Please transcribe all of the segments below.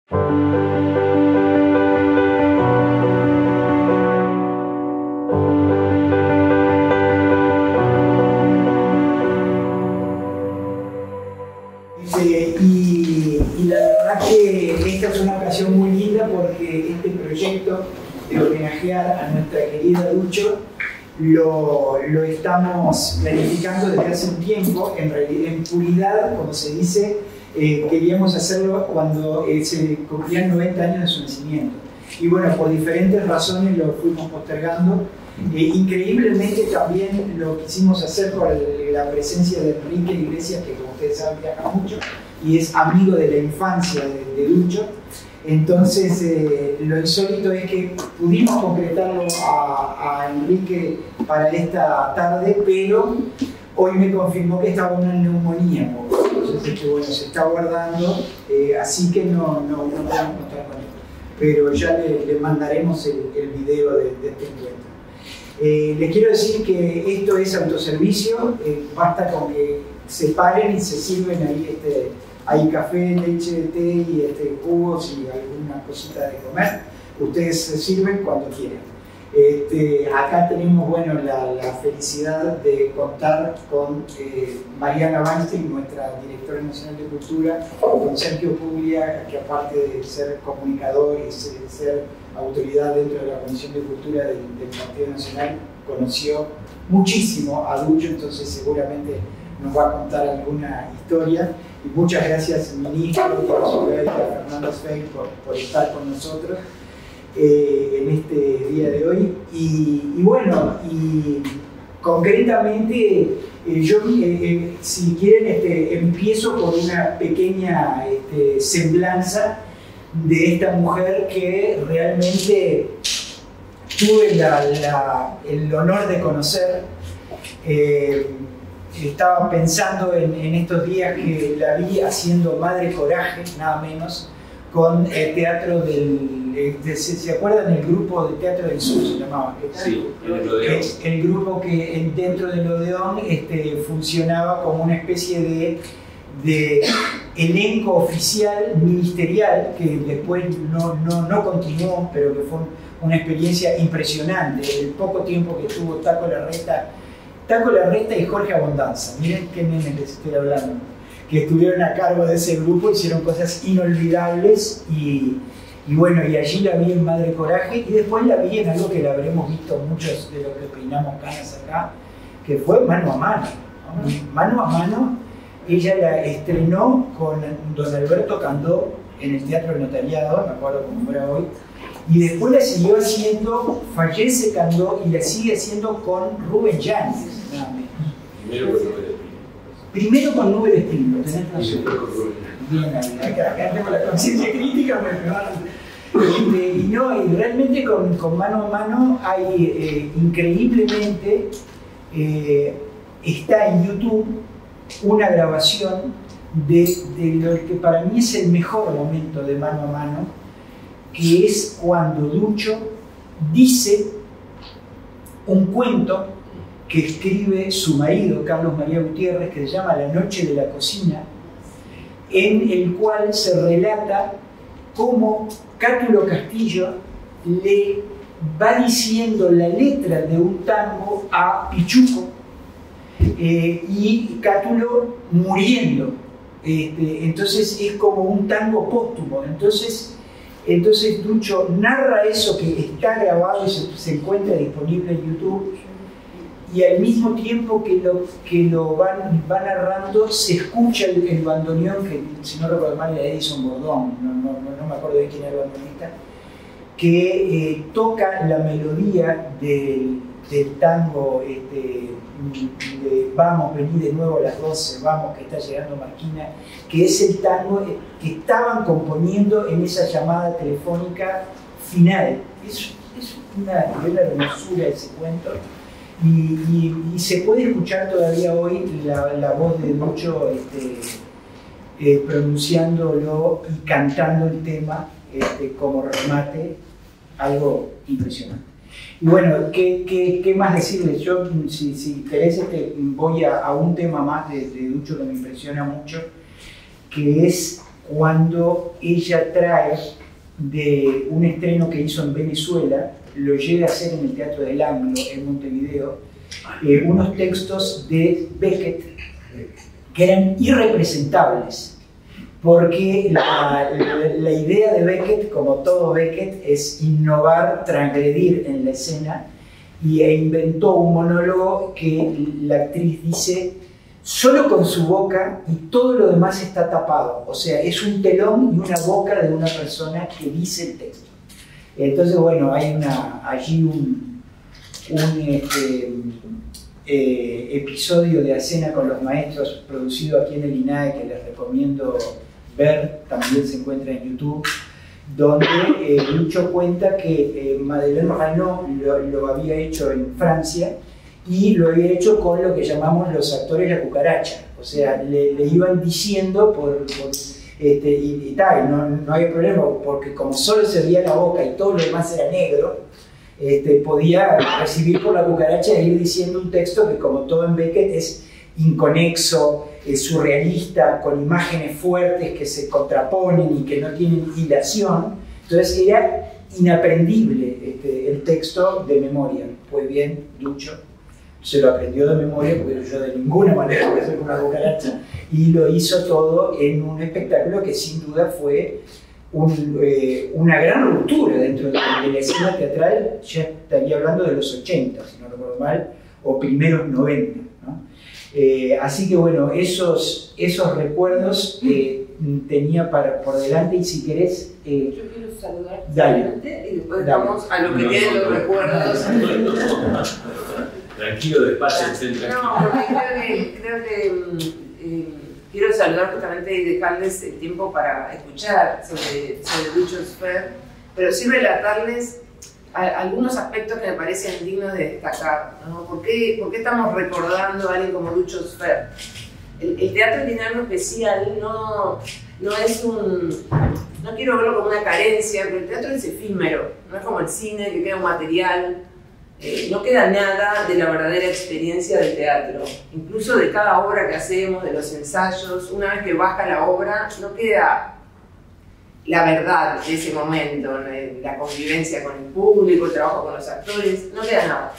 Y la verdad que esta es una ocasión muy linda porque este proyecto de homenajear a nuestra querida Ducho lo estamos planificando desde hace un tiempo. En puridad, como se dice, queríamos hacerlo cuando se cumplían 90 años de su nacimiento. Y bueno, por diferentes razones lo fuimos postergando. Increíblemente también lo quisimos hacer por la presencia de Enrique Iglesias, que como ustedes saben viaja mucho y es amigo de la infancia de Ducho. Entonces lo insólito es que pudimos concretarlo a Enrique para esta tarde, pero hoy me confirmó que estaba una neumonía. Entonces bueno, se está guardando, así que no podemos contar con él. Pero ya le mandaremos el video de este encuentro. Les quiero decir que esto es autoservicio, basta con que se paren y se sirven ahí, hay café, leche de té y jugos y alguna cosita de comer. Ustedes se sirven cuando quieran. Acá tenemos bueno, la felicidad de contar con Mariana Weinstein, nuestra directora nacional de cultura, con Sergio Puglia, que aparte de ser comunicador y ser autoridad dentro de la Comisión de Cultura del Partido Nacional, conoció muchísimo a Ducho, entonces seguramente nos va a contar alguna historia. Y muchas gracias, ministro, y a Fernando Sveig por estar con nosotros en este día de hoy. Y bueno, y concretamente, yo, si quieren, empiezo por una pequeña semblanza de esta mujer que realmente tuve el honor de conocer. Estaba pensando en estos días que la vi haciendo Madre Coraje, nada menos, con el teatro ¿se acuerdan del grupo de teatro del sur? Se llamaba. Sí, el Odeón. El grupo que dentro del Odeón funcionaba como una especie de elenco oficial ministerial que después no continuó, pero que fue una experiencia impresionante. El poco tiempo que tuvo Taco Larreta y Jorge Abondanza, miren qué nenes les estoy hablando, que estuvieron a cargo de ese grupo, hicieron cosas inolvidables y bueno, y allí la vi en Madre Coraje y después la vi en algo que la habremos visto muchos de los que peinamos canas acá, que fue Mano a Mano, ¿no? Mano a Mano, ella la estrenó con don Alberto Candó en el Teatro del Notariado, me acuerdo como fuera hoy, y después la siguió haciendo, fallece Candó y la sigue haciendo con Rubén Yáñez, nada menos. Primero con Nubel Espino, tenés razón. Bien, acá tengo la conciencia crítica, y realmente con Mano a Mano hay increíblemente, está en YouTube una grabación de lo que para mí es el mejor momento de Mano a Mano, que es cuando Ducho dice un cuento que escribe su marido, Carlos María Gutiérrez, que se llama La Noche de la Cocina, en el cual se relata cómo Cátulo Castillo le va diciendo la letra de un tango a Pichuco, y Cátulo muriendo. Entonces es como un tango póstumo. Entonces Ducho narra eso que está grabado y se encuentra disponible en YouTube, y al mismo tiempo que lo van narrando se escucha el bandoneón, que si no recuerdo mal era Edison Bordón, no me acuerdo de quién era el bandoneonista, que toca la melodía del tango de Vamos, vení de nuevo a las 12, vamos que está llegando Marquina, que es el tango que estaban componiendo en esa llamada telefónica final. Es una hermosura ese cuento, y se puede escuchar todavía hoy la voz de Ducho pronunciándolo y cantando el tema como remate, algo impresionante. Y bueno, ¿qué más decirles? Yo, si querés, voy a un tema más de Ducho que me impresiona mucho, que es cuando ella trae de un estreno que hizo en Venezuela, lo llega a hacer en el Teatro del Anglo, en Montevideo, unos textos de Beckett que eran irrepresentables, porque la idea de Beckett, como todo Beckett, es innovar, transgredir en la escena, e inventó un monólogo que la actriz dice solo con su boca y todo lo demás está tapado, o sea, es un telón y una boca de una persona que dice el texto. Entonces, bueno, hay allí un episodio de A Cena con los Maestros, producido aquí en el INAE, que les recomiendo ver, también se encuentra en YouTube, donde Lucho cuenta que Madeleine Renaud lo había hecho en Francia y lo había hecho con lo que llamamos los actores la cucaracha, o sea, le iban diciendo y tal, no había problema, porque como solo se veía la boca y todo lo demás era negro, podía recibir por la cucaracha e ir diciendo un texto que, como todo en Beckett, es inconexo, surrealista, con imágenes fuertes que se contraponen y que no tienen hilación. Entonces era inaprendible el texto de memoria. Pues bien, Lucho se lo aprendió de memoria, porque yo de ninguna manera voy a hacer una cucaracha, y lo hizo todo en un espectáculo que sin duda fue una gran ruptura dentro de la escena teatral. Ya estaría hablando de los 80, si no recuerdo mal, o primeros 90, ¿no? Así que bueno, esos recuerdos tenía por delante, y si querés... yo quiero saludar y después vamos a lo que tienen los recuerdos. Tranquilo, despacio, no, porque creo que quiero saludar justamente y dejarles el tiempo para escuchar sobre Lucho Sfer, pero sí relatarles algunos aspectos que me parecen dignos de destacar, ¿no? ¿Por qué estamos recordando a alguien como Lucho Sfer? El teatro tiene algo especial, no quiero verlo como una carencia, pero el teatro es efímero, no es como el cine, que queda un material. No queda nada de la verdadera experiencia del teatro, incluso de cada obra que hacemos, de los ensayos. Una vez que baja la obra, no queda la verdad de ese momento, la convivencia con el público, el trabajo con los actores, no queda nada.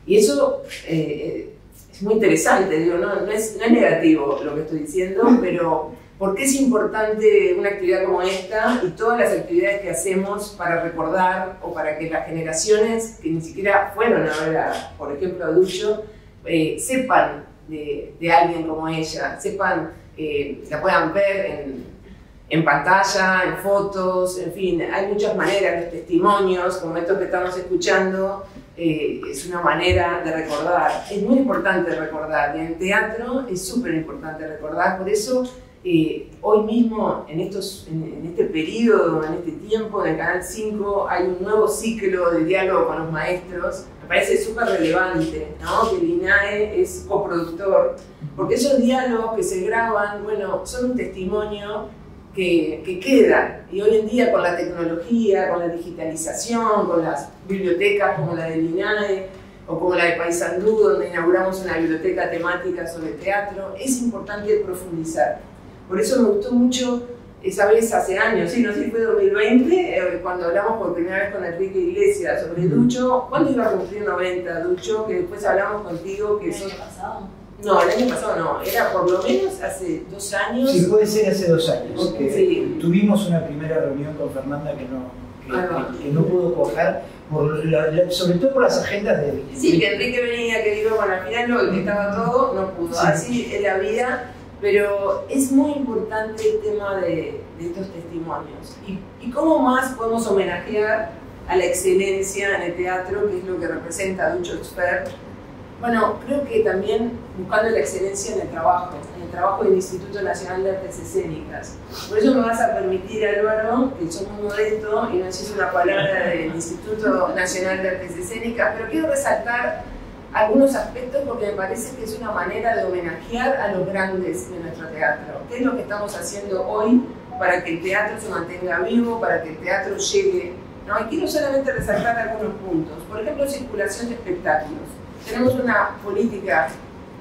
Y eso es muy interesante, digo, no es negativo lo que estoy diciendo, pero ¿por qué es importante una actividad como esta y todas las actividades que hacemos para recordar, o para que las generaciones que ni siquiera fueron a ver, por ejemplo, a Duccio, sepan de alguien como ella, sepan, la puedan ver en pantalla, en fotos, en fin, hay muchas maneras, los testimonios, como estos que estamos escuchando, es una manera de recordar. Es muy importante recordar, y en el teatro es súper importante recordar, por eso hoy mismo, en este periodo, en este tiempo, en el Canal 5, hay un nuevo ciclo de diálogo con los maestros. Me parece súper relevante, ¿no? Que el INAE es coproductor, porque esos diálogos que se graban, bueno, son un testimonio que queda. Y hoy en día, con la tecnología, con la digitalización, con las bibliotecas como la del INAE, o como la de Paysandú, donde inauguramos una biblioteca temática sobre teatro, es importante profundizar. Por eso me gustó mucho esa vez hace años, sí, no sé si fue 2020, cuando hablamos por primera vez con Enrique Iglesias sobre Duccio. ¿Cuándo iba a cumplir 90 Duccio? Que después hablamos contigo que ¿El año pasado? No, el año pasado no, era por lo menos hace 2 años. Sí, puede ser hace 2 años. Okay, sí. Tuvimos una primera reunión con Fernanda que no pudo coger, sobre todo por las agendas de... Sí, que Enrique venía, que digo, bueno, al final lo que estaba todo, no pudo. Sí. Así es la vida. Pero es muy importante el tema de estos testimonios. ¿Y cómo más podemos homenajear a la excelencia en el teatro, que es lo que representa Duccio Sfer? Bueno, creo que también buscando la excelencia en el trabajo del Instituto Nacional de Artes Escénicas. Por eso me vas a permitir, Álvaro, que soy muy modesto y no sé si es una palabra del Instituto Nacional de Artes Escénicas, pero quiero resaltar algunos aspectos porque me parece que es una manera de homenajear a los grandes de nuestro teatro. ¿Qué es lo que estamos haciendo hoy para que el teatro se mantenga vivo, para que el teatro llegue? ¿No? Y quiero solamente resaltar algunos puntos. Por ejemplo, circulación de espectáculos. Tenemos una política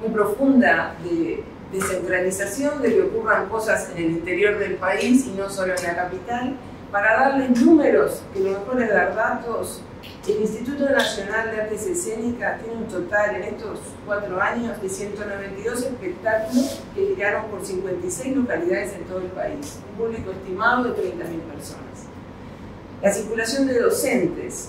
muy profunda de descentralización, de que ocurran cosas en el interior del país y no solo en la capital. Para darles números, que lo mejor es dar datos, el Instituto Nacional de Artes Escénicas tiene un total en estos 4 años de 192 espectáculos que giraron por 56 localidades en todo el país, un público estimado de 30.000 personas. La circulación de docentes,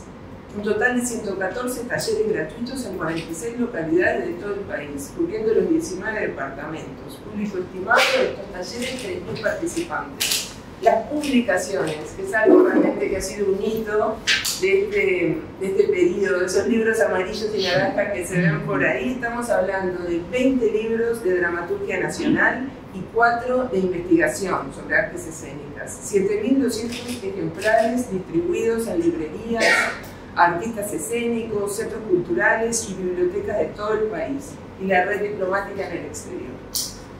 un total de 114 talleres gratuitos en 46 localidades de todo el país, cubriendo los 19 departamentos, público estimado de estos talleres 3.000 participantes. Las publicaciones, que es algo realmente que ha sido un hito de este periodo, de esos libros amarillos y naranjas que se ven por ahí, estamos hablando de 20 libros de dramaturgia nacional y 4 de investigación sobre artes escénicas, 7.200 ejemplares distribuidos en librerías, artistas escénicos, centros culturales y bibliotecas de todo el país, y la red diplomática en el exterior.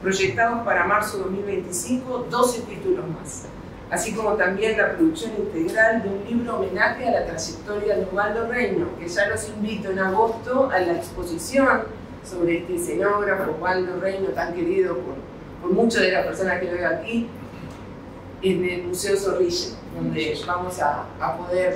Proyectados para marzo 2025, 12 títulos más, así como también la producción integral de un libro homenaje a la trayectoria de Osvaldo Reino, que ya los invito en agosto a la exposición sobre este escenógrafo Osvaldo Reino, tan querido por muchas de las personas que lo veo aquí, en el Museo Zorrilla, donde vamos a poder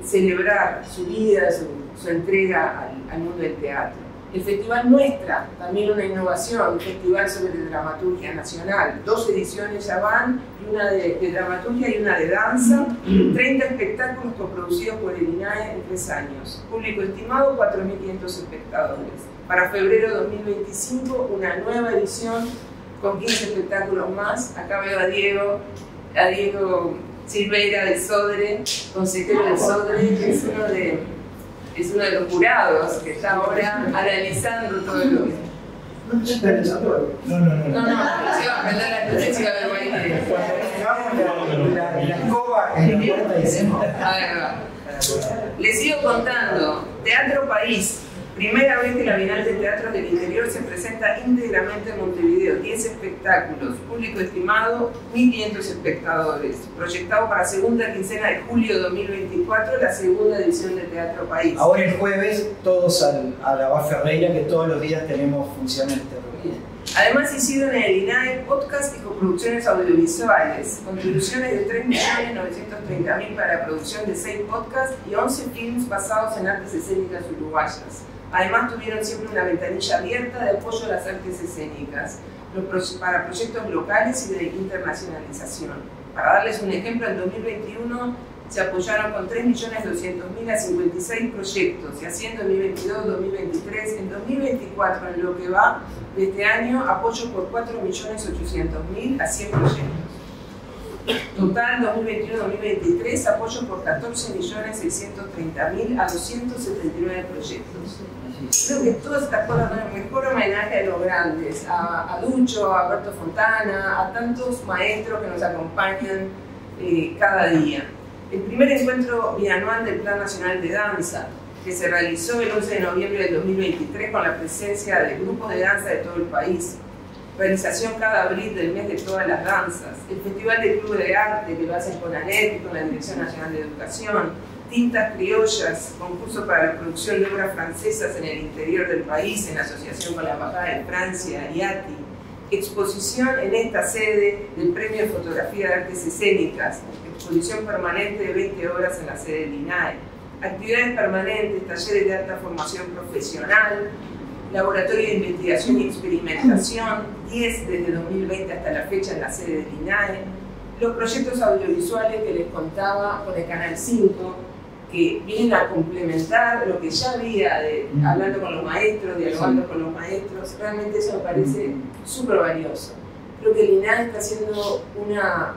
celebrar su vida, su entrega al mundo del teatro. El Festival Muestra, también una innovación, un festival sobre dramaturgia nacional. 2 ediciones ya van, una de dramaturgia y una de danza. 30 espectáculos coproducidos por el INAE en 3 años. Público estimado, 4.500 espectadores. Para febrero 2025, una nueva edición con 15 espectáculos más. Acá veo a Diego Silveira del Sodre, consejero del Sodre, que es uno de los jurados que está ahora analizando todo lo que... No, se iba a aprender la noche, se iba a ver baile. La escoba en la puerta y decimos. A ver, va. Les sigo contando. Teatro País. Primera vez que la Bienal de Teatro del Interior se presenta íntegramente en Montevideo. 10 espectáculos, público estimado 1.500 espectadores. Proyectado para segunda quincena de julio de 2024, la segunda edición de Teatro País. Ahora el jueves, todos a la Bá Ferreira, que todos los días tenemos funciones de terror. Además hicieron en el INAE podcast y coproducciones audiovisuales, contribuciones de 3.930.000 para la producción de 6 podcasts y 11 films basados en artes escénicas uruguayas. Además tuvieron siempre una ventanilla abierta de apoyo a las artes escénicas, para proyectos locales y de internacionalización. Para darles un ejemplo, en 2021 se apoyaron con 3.200.000 a 56 proyectos, y así en 2022, 2023, en 2024, en lo que va de este año, apoyo por 4.800.000 a 100 proyectos. Total, 2021-2023, apoyo por 14.630.000 a 279 proyectos. Creo que todas estas cosas dan el mejor homenaje a los grandes, a Ducho, a Alberto Fontana, a tantos maestros que nos acompañan cada día. El primer encuentro bianual del Plan Nacional de Danza, que se realizó el 11 de noviembre del 2023 con la presencia de grupos de danza de todo el país. Realización cada abril del mes de todas las danzas. El Festival de Club de Arte, que lo hacen con ANET y con la Dirección Nacional de Educación. Tintas Criollas, concurso para la producción de obras francesas en el interior del país, en asociación con la Embajada de Francia y ATI. Exposición en esta sede del Premio de Fotografía de Artes Escénicas, exposición permanente de 20 horas en la sede del INAE. Actividades permanentes, talleres de alta formación profesional, laboratorio de investigación y experimentación, 10 desde 2020 hasta la fecha en la sede del INAE. Los proyectos audiovisuales que les contaba con el Canal 5, que vienen a complementar lo que ya había hablando con los maestros, dialogando con los maestros. Realmente eso me parece súper valioso. Creo que el INAE está haciendo una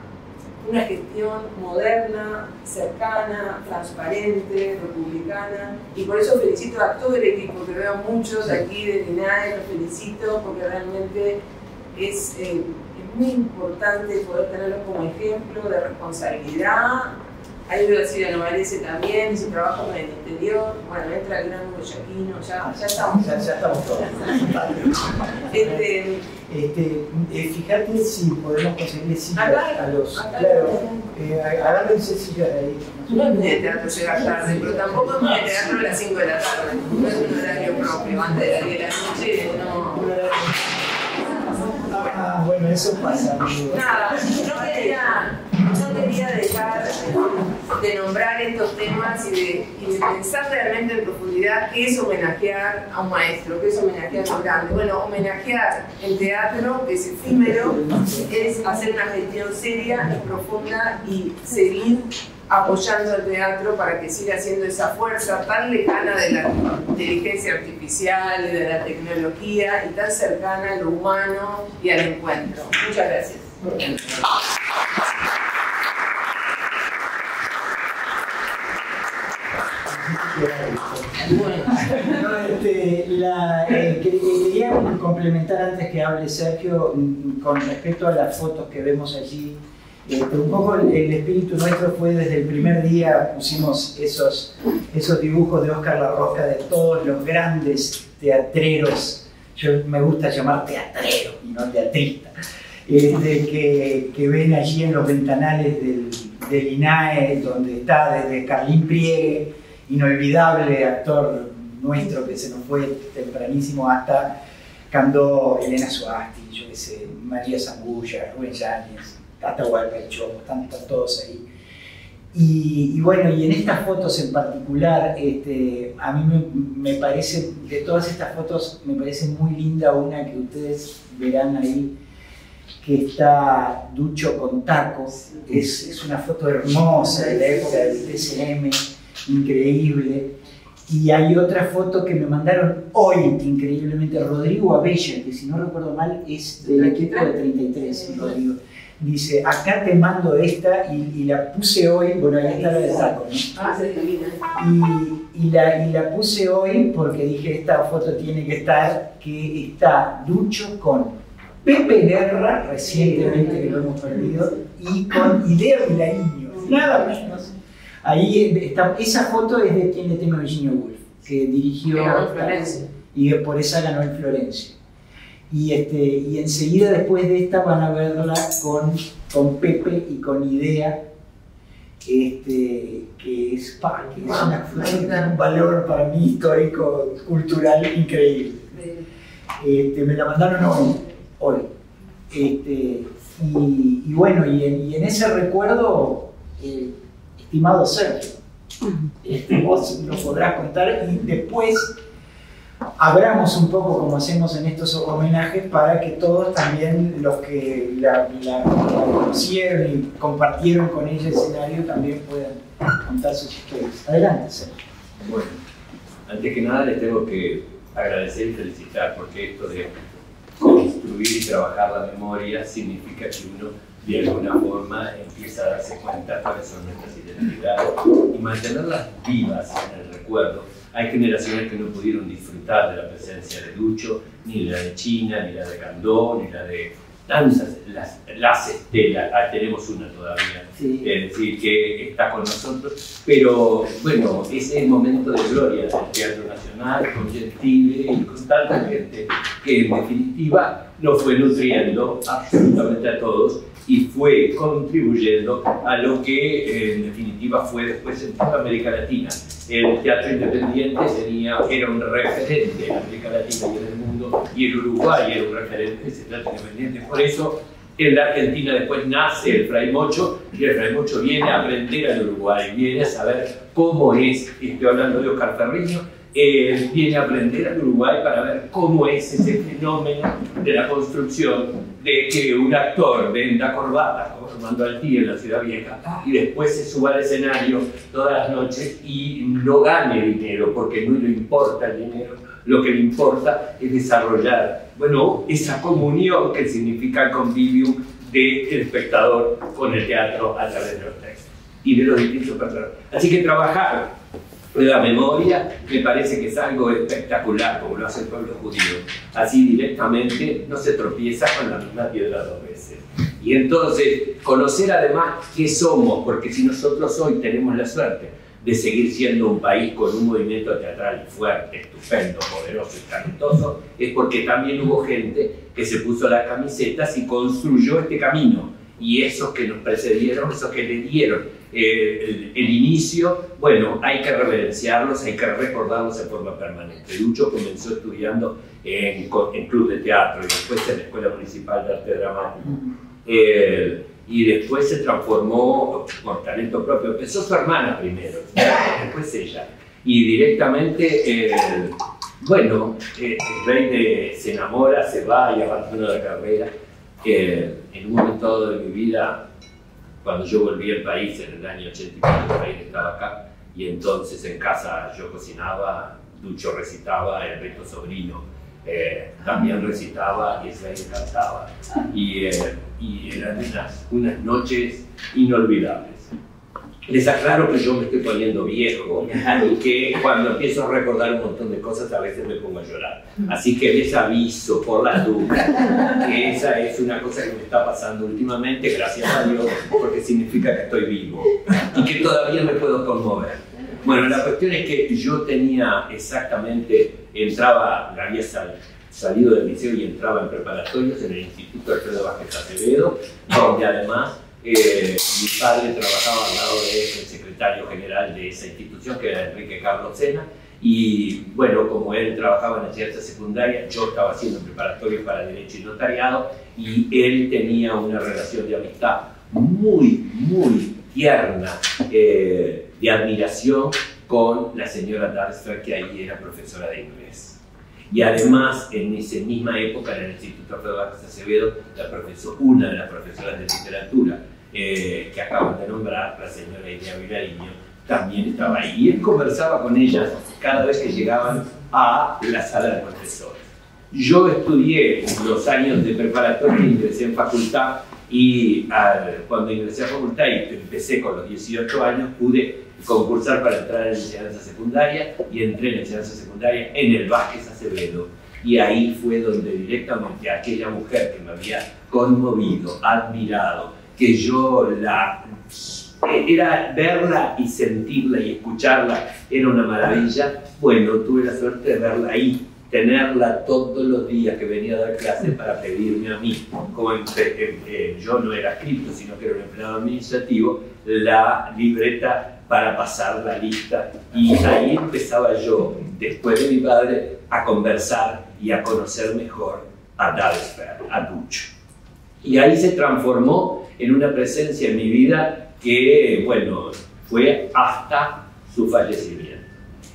gestión moderna, cercana, transparente, republicana, y por eso felicito a todo el equipo, que veo muchos aquí del INAE, los felicito porque realmente es muy importante poder tenerlos como ejemplo de responsabilidad. Ahí veo a Silvia Novarese también, su trabajo con el interior. Bueno, entra el gran Hugo Yaquino, ya estamos. Ya estamos todos. Fíjate si podemos conseguirle sillas a los. Claro, agárrense sillas de ahí. No es de teatro llegar tarde, pero tampoco es de teatro a las 5 de la tarde. No es un horario propio, antes de las 10 de la noche, no. Bueno, eso pasa, amigo. Nada, no quería dejar de nombrar estos temas y de pensar realmente en profundidad qué es homenajear a un maestro, qué es homenajear a un grande. Bueno, homenajear en teatro, que es efímero, es hacer una gestión seria y profunda y seguir apoyando al teatro para que siga siendo esa fuerza tan lejana de la inteligencia artificial y de la tecnología y tan cercana a lo humano y al encuentro. Muchas gracias. Quería complementar antes que hable Sergio con respecto a las fotos que vemos allí. Un poco el espíritu nuestro fue desde el primer día, pusimos esos dibujos de Óscar La Rosca de todos los grandes teatreros, yo me gusta llamar teatrero y no teatrista, que ven allí en los ventanales del INAE, donde está desde Carlín Priegue, inolvidable actor nuestro que se nos fue tempranísimo, hasta Candó, Elena Suasti, yo qué sé, María Zambulla, Rubén Yáñez, hasta Walter Chopo, están todos ahí. Y bueno, y en estas fotos en particular, a mí me parece, de todas estas fotos, me parece muy linda una que ustedes verán ahí, que está Ducho con taco. Es una foto hermosa de la época del TCM, increíble. Y hay otra foto que me mandaron hoy, increíblemente, Rodrigo Abella, que si no recuerdo mal es del equipo de 33, Rodrigo. Dice, acá te mando esta y la puse hoy, bueno, ahí está la de taco, ¿no? Ah, se divina. Y la puse hoy porque dije, esta foto tiene que estar, que está Ducho con Pepe Guerra, recientemente que lo hemos perdido, y con Idea Vilariño, nada menos. Ahí está, esa foto es de quien le teme a Virginia Woolf, que dirigió y por esa ganó en Florencia. Y enseguida después de esta van a verla con Pepe y con Idea, que es un valor para mí histórico, cultural increíble. Me la mandaron hoy. Y bueno, y en ese recuerdo, estimado Sergio, vos lo podrás contar y después abramos un poco como hacemos en estos homenajes para que todos también los que la conocieron y compartieron con ella el escenario también puedan contar sus historias. Adelante, Sergio. Bueno, antes que nada les tengo que agradecer y felicitar porque esto de construir y trabajar la memoria significa que uno de alguna forma empieza a darse cuenta cuáles son nuestras identidades y mantenerlas vivas en el recuerdo. Hay generaciones que no pudieron disfrutar de la presencia de Ducho, ni la de China, ni la de Candó, ni la de tantas, las Estelas, tenemos una todavía, sí. Es decir, que está con nosotros, pero bueno, ese es el momento de gloria del Teatro Nacional, con Gentile y con tanta gente que en definitiva nos fue nutriendo absolutamente a todos y fue contribuyendo a lo que en definitiva fue después en toda América Latina. El teatro independiente era un referente en América Latina y en el mundo, y el Uruguay era un referente de ese teatro independiente. Por eso en la Argentina después nace el Fray Mocho, y el Fray Mocho viene a aprender al Uruguay, viene a saber cómo es, estoy hablando de Oscar Ferriño, viene a aprender al Uruguay para ver cómo es ese fenómeno de la construcción de que un actor venda corbata como Armando Altí en la Ciudad Vieja y después se suba al escenario todas las noches y no gane dinero porque no le importa el dinero, lo que le importa es desarrollar, bueno, esa comunión que significa el convivium del espectador con el teatro a través de los textos y de los distintos personajes. Así que trabajar la memoria me parece que es algo espectacular, como lo hace el pueblo judío. Así directamente no se tropieza con la misma piedra dos veces. Y entonces, conocer además qué somos, porque si nosotros hoy tenemos la suerte de seguir siendo un país con un movimiento teatral fuerte, estupendo, poderoso y talentoso, es porque también hubo gente que se puso las camisetas y construyó este camino. y esos que nos precedieron, esos que le dieron el inicio, bueno, hay que reverenciarlos, hay que recordarlos de forma permanente. Lucho comenzó estudiando en club de teatro y después en la Escuela Municipal de Arte Dramático. Y después se transformó por talento propio. Empezó su hermana primero, después ella. Y directamente, bueno, el rey se enamora, se va y abandona la carrera. En un momento dado de mi vida, cuando yo volví al país en el año 84, el rey estaba acá, y entonces en casa yo cocinaba, Lucho recitaba, el resto sobrino también recitaba y Israel cantaba. Y eran unas noches inolvidables. Les aclaro que yo me estoy poniendo viejo y que cuando empiezo a recordar un montón de cosas a veces me pongo a llorar. Así que les aviso por las dudas que esa es una cosa que me está pasando últimamente, gracias a Dios, porque significa que estoy vivo y que todavía me puedo conmover. Bueno, la cuestión es que yo tenía exactamente, había salido del liceo y entraba en preparatorios en el Instituto Alfredo Vázquez Acevedo, donde además mi padre trabajaba al lado del secretario general de esa institución, que era Enrique Carlos Sena, y bueno, como él trabajaba en la enseñanza secundaria, yo estaba haciendo preparatorios para Derecho y Notariado, y él tenía una relación de amistad muy, muy tierna, de admiración con la señora Darsfer, que ahí era profesora de inglés. Y además, en esa misma época, en el Instituto Alfredo Vázquez Acevedo, una de las profesoras de literatura que acaban de nombrar, la señora Idea Vilariño, también estaba ahí. Y él conversaba con ellas cada vez que llegaban a la sala de profesores. Yo estudié los años de preparatoria, ingresé en facultad, y cuando ingresé a facultad y empecé con los 18 años, pude concursar para entrar en la enseñanza secundaria, y entré en la enseñanza secundaria en el Vázquez Acevedo, y ahí fue donde directamente aquella mujer que me había conmovido, admirado, que yo era verla y sentirla y escucharla, era una maravilla. Bueno, tuve la suerte de verla ahí, tenerla todos los días que venía a dar clases para pedirme a mí, como yo no era cripto, sino que era un empleado administrativo, la libreta para pasar la lista. Y ahí empezaba yo, después de mi padre, a conversar y a conocer mejor a Darsfer, a Lucho. Y ahí se transformó en una presencia en mi vida que, bueno, fue hasta su fallecimiento.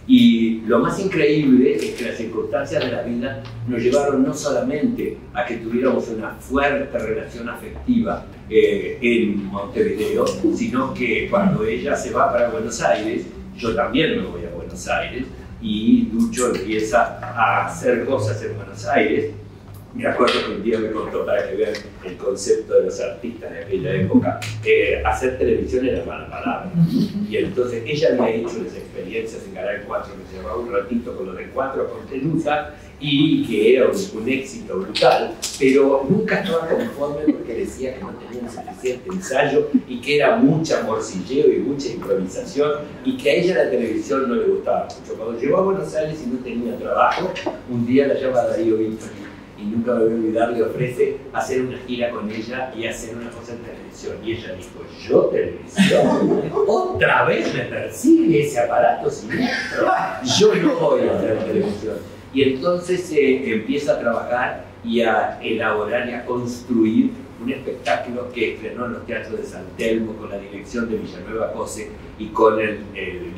Y lo más increíble es que las circunstancias de la vida nos llevaron no solamente a que tuviéramos una fuerte relación afectiva en Montevideo, sino que cuando ella se va para Buenos Aires, yo también me voy a Buenos Aires, y Lucho empieza a hacer cosas en Buenos Aires. Me acuerdo que un día me contó, para que vean el concepto de los artistas de aquella época, hacer televisión era mala palabra. Y entonces ella había hecho las experiencias en Canal 4, que se llevaba un ratito con lo de 4 con Telusa, y que era un éxito brutal, pero nunca estaba conforme porque decía que no tenía suficiente ensayo y que era mucha morcilleo y mucha improvisación, y que a ella la televisión no le gustaba mucho. Cuando llegó a Buenos Aires y no tenía trabajo, un día la llama Darío Vintori, y nunca me voy a olvidar, le ofrece hacer una gira con ella y hacer una cosa en televisión. Y ella dijo, ¿yo televisión? ¿Otra vez me persigue ese aparato siniestro? Yo no voy a hacer televisión. Y entonces empieza a trabajar y a elaborar y a construir un espectáculo que estrenó en los teatros de San Telmo con la dirección de Villanueva Cose y con el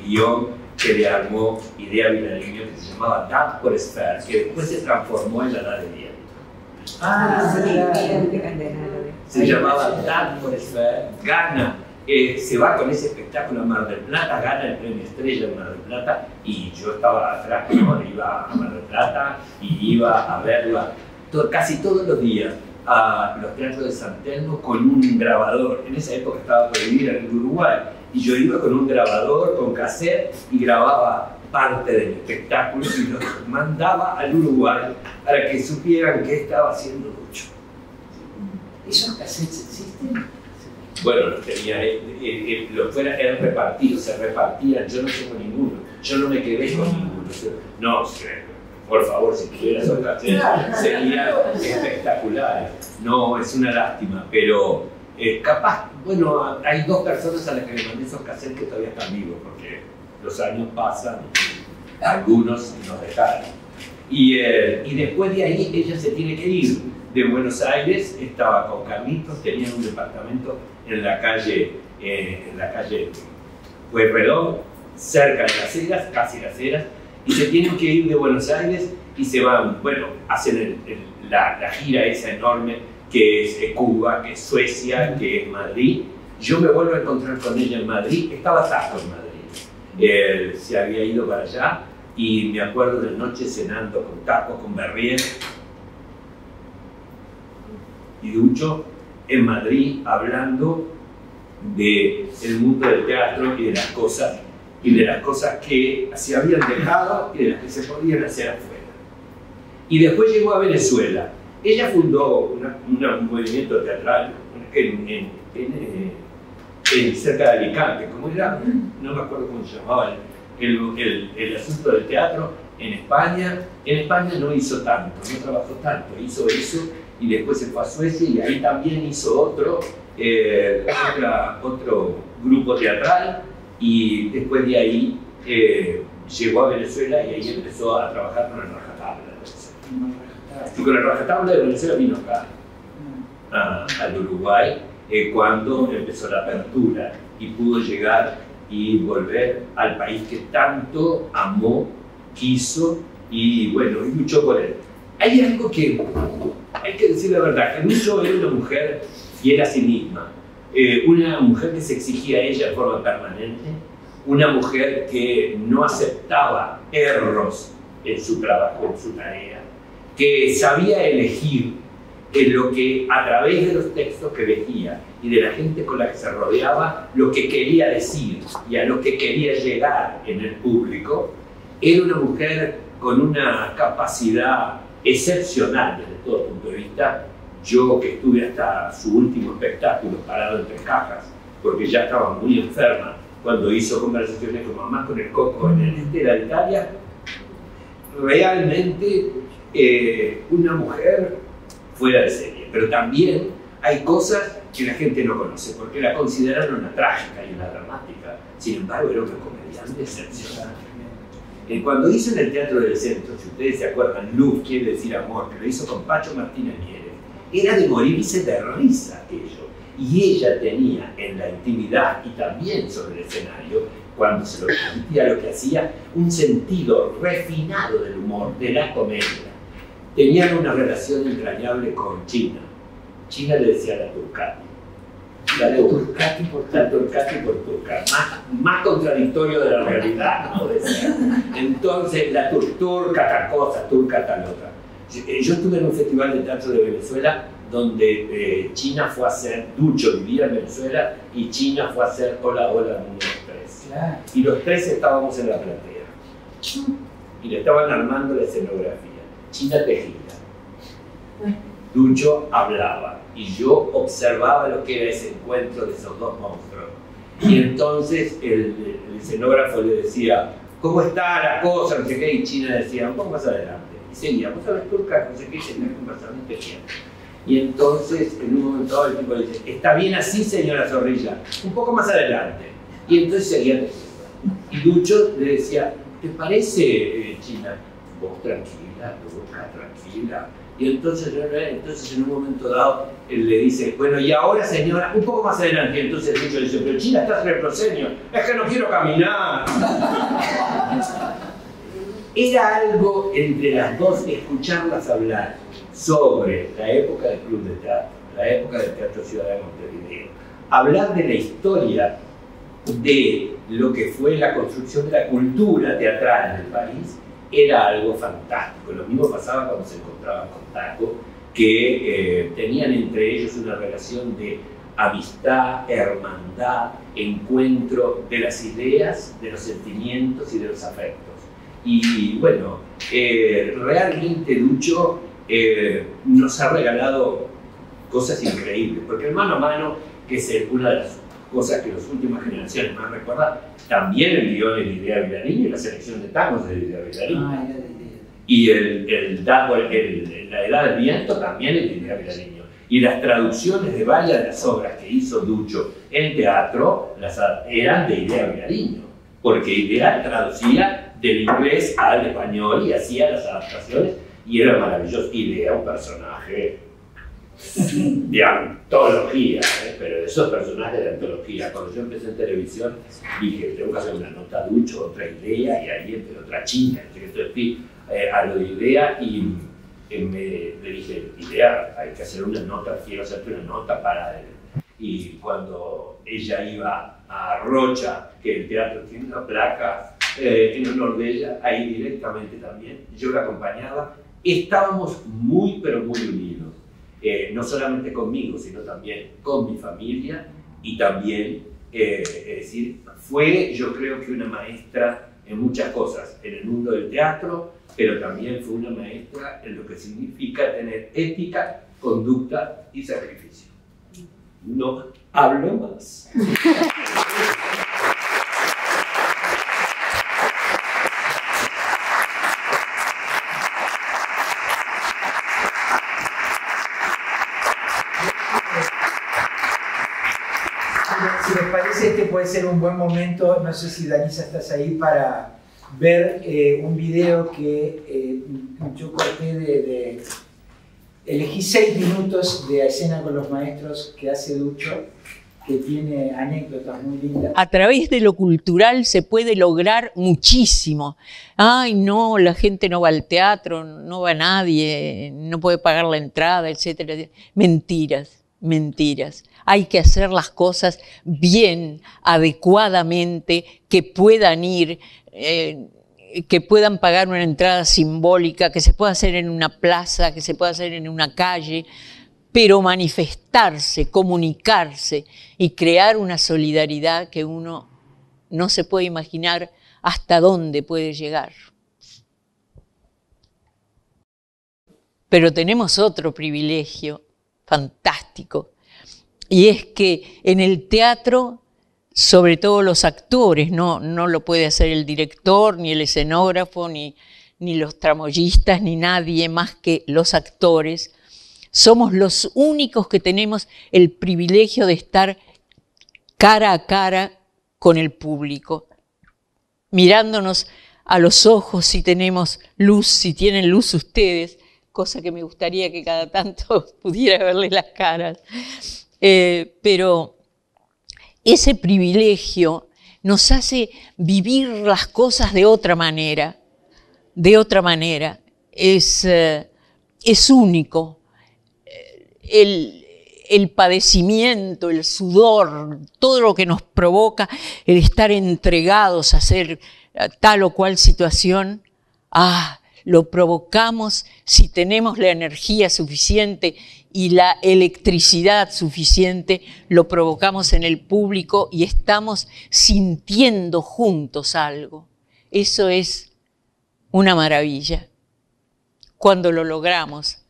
guión que le armó Idea Vilariño, que se llamaba Dad por Esfer, que después se transformó en La Edad de Viento. Se llamaba Dad por Esfer, gana, se va con ese espectáculo a Mar del Plata, gana el premio Estrella en Mar del Plata, y yo estaba atrás, ¿no? Iba a Mar del Plata y iba a verla casi todos los días a los teatros de San Telmo con un grabador. En esa época estaba prohibida en el Uruguay, y yo iba con un grabador, con cassette, y grababa parte del espectáculo y lo mandaba al Uruguay para que supieran qué estaba haciendo Lucho. ¿Esos cassettes existen? Bueno, los tenía, eran repartidos, se repartían, yo no tengo ninguno, yo no me quedé con ninguno. No, por favor, si tuvieras otra serían espectaculares. No, es una lástima, pero Capaz, bueno, hay dos personas a las que le mandé esos cassettes que todavía están vivos, porque los años pasan, algunos nos dejaron. Y después de ahí ella se tiene que ir de Buenos Aires, estaba con Carlitos, tenían un departamento en la calle Pueyrredón, cerca de Las Heras, casi Las Heras, y se tienen que ir de Buenos Aires y se van, bueno, hacen la gira esa enorme que es Cuba, que es Suecia, que es Madrid. Yo me vuelvo a encontrar con ella en Madrid, estaba Taco en Madrid, se había ido para allá y me acuerdo de noche cenando con Taco, con Berriel y Ducho en Madrid, hablando del mundo del teatro y de las cosas que se habían dejado y de las que se podían hacer afuera. Y después llegó a Venezuela. Ella fundó un movimiento teatral cerca de Alicante, ¿cómo era? No me acuerdo cómo se llamaba el asunto del teatro en España. En España no hizo tanto, no trabajó tanto, hizo eso y después se fue a Suecia y ahí también hizo otro grupo teatral y después de ahí llegó a Venezuela y ahí empezó a trabajar con el Rajatabla. Y con el Rajatabla de Venezuela vino acá, al Uruguay, cuando empezó la apertura y pudo llegar y volver al país que tanto amó, quiso y bueno, y luchó por él. Hay algo que hay que decir la verdad, que Ducho era una mujer fiel a sí misma, una mujer que se exigía a ella de forma permanente, una mujer que no aceptaba errores en su trabajo, en su tarea, que sabía elegir en lo que a través de los textos que elegía y de la gente con la que se rodeaba, lo que quería decir y a lo que quería llegar en el público. Era una mujer con una capacidad excepcional desde todo punto de vista. Yo que estuve hasta su último espectáculo parado entre cajas, porque ya estaba muy enferma cuando hizo Conversaciones con Mamá con el Coco en el Estela de Italia, realmente una mujer fuera de serie. Pero también hay cosas que la gente no conoce, porque la consideraron una trágica y una dramática. Sin embargo, era una comediante excepcional. Cuando hizo en el Teatro del Centro, si ustedes se acuerdan, Luz quiere decir amor, que lo hizo con Pacho Martínez Mieres, era de morirse de risa aquello. Y ella tenía en la intimidad y también sobre el escenario, cuando se lo permitía lo que hacía, un sentido refinado del humor, de la comedia. Tenían una relación entrañable con China. China le decía la Turcati. La de Turcati por Turca. Más contradictorio de la realidad, ¿no? Decía. Entonces, la turca tal cosa, turca tal otra. Yo estuve en un festival de teatro de Venezuela donde China fue a hacer, Ducho vivía en Venezuela y China fue a hacer Hola, Hola, 1, 2, 3. Claro. Y los tres estábamos en la platea. Y le estaban armando la escenografía. China tejía. Ducho hablaba. Y yo observaba lo que era ese encuentro de esos dos monstruos. Y entonces el escenógrafo le decía, ¿cómo está la cosa? No sé qué. Y China decía, un poco más adelante. Y seguía, vos sabés turca, no sé qué, y seguía conversando y tejía. Y entonces, en un momento dado, el tipo le dice, ¿está bien así, señora Zorrilla? Un poco más adelante. Y entonces seguía tejiendo. Y Ducho le decía, ¿te parece, China? Vos tranquila, turca, tranquila. Y entonces en un momento dado, él le dice, bueno, y ahora, señora, un poco más adelante. Y entonces Ducho le dice, pero China, estás en el proscenio. Es que no quiero caminar. Era algo entre las dos, escucharlas hablar sobre la época del Club de Teatro, la época del Teatro Ciudad de Montevideo, hablar de la historia de lo que fue la construcción de la cultura teatral en el país, era algo fantástico. Lo mismo pasaba cuando se encontraban con Taco, que tenían entre ellos una relación de amistad, hermandad, encuentro de las ideas, de los sentimientos y de los afectos. Y bueno, realmente Ducho nos ha regalado cosas increíbles, porque el mano a mano, que es una de las cosas que las últimas generaciones más recuerdan, también el guión de Lidia Vilariño y la selección de tangos de Lidia Vilariño. Y la edad del viento también es Lidia Vilariño. Y las traducciones de varias de las obras que hizo Duccio en teatro eran de Idea Vilariño, porque Idea traducía del inglés al español y hacía las adaptaciones, y era maravilloso. Idea, un personaje de antología, pero de esos personajes de antología. Cuando yo empecé en televisión, dije, tengo que hacer una nota Duccio, otra Idea, y ahí otra China. Entonces fui a lo de Idea y le dije, Idea, hay que hacer una nota, quiero hacerte una nota para él. Y cuando ella iba a Rocha, que el teatro tiene una placa en honor de ella, ahí directamente también, yo la acompañaba. Estábamos muy, pero muy unidos. No solamente conmigo, sino también con mi familia, y también, es decir, fue, yo creo que una maestra en muchas cosas, en el mundo del teatro, pero también fue una maestra en lo que significa tener ética, conducta y sacrificio. No hablo más. Si les parece, este puede ser un buen momento, no sé si Danisa estás ahí, para ver un video que yo corté elegí 6 minutos de escena con los maestros que hace Duccio, que tiene anécdotas muy lindas. A través de lo cultural se puede lograr muchísimo. Ay, no, la gente no va al teatro, no va nadie, no puede pagar la entrada, etcétera. Mentiras, mentiras. Hay que hacer las cosas bien, adecuadamente, que puedan ir, que puedan pagar una entrada simbólica, que se pueda hacer en una plaza, que se pueda hacer en una calle, pero manifestarse, comunicarse y crear una solidaridad que uno no se puede imaginar hasta dónde puede llegar. Pero tenemos otro privilegio fantástico, y es que en el teatro, sobre todo los actores, no lo puede hacer el director, ni el escenógrafo, ni los tramoyistas, ni nadie más que los actores. Somos los únicos que tenemos el privilegio de estar cara a cara con el público, mirándonos a los ojos, si tenemos luz, si tienen luz ustedes, cosa que me gustaría que cada tanto pudiera verles las caras. Pero ese privilegio nos hace vivir las cosas de otra manera, es único. El padecimiento, el sudor, todo lo que nos provoca el estar entregados a hacer tal o cual situación, lo provocamos si tenemos la energía suficiente y la electricidad suficiente, lo provocamos en el público y estamos sintiendo juntos algo. Eso es una maravilla. Cuando lo logramos.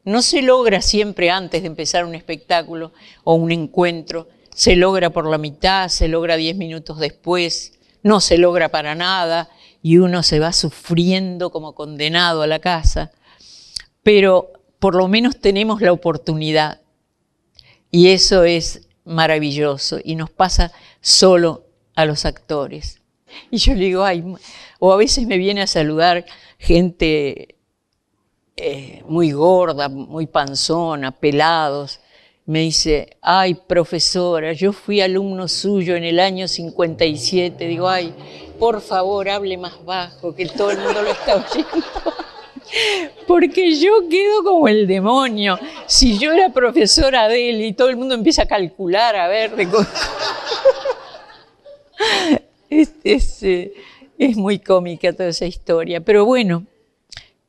No se logra siempre antes de empezar un espectáculo o un encuentro, se logra por la mitad, se logra 10 minutos después, no se logra para nada y uno se va sufriendo como condenado a la casa, pero por lo menos tenemos la oportunidad y eso es maravilloso y nos pasa solo a los actores. Y yo le digo, o a veces me viene a saludar gente muy gorda, muy panzona, pelados. Me dice, ay, profesora, yo fui alumno suyo en el año 57. Digo, ay, por favor, hable más bajo, que todo el mundo lo está oyendo. Porque yo quedo como el demonio. Si yo era profesora de él y todo el mundo empieza a calcular, a ver, es muy cómica toda esa historia. Pero bueno,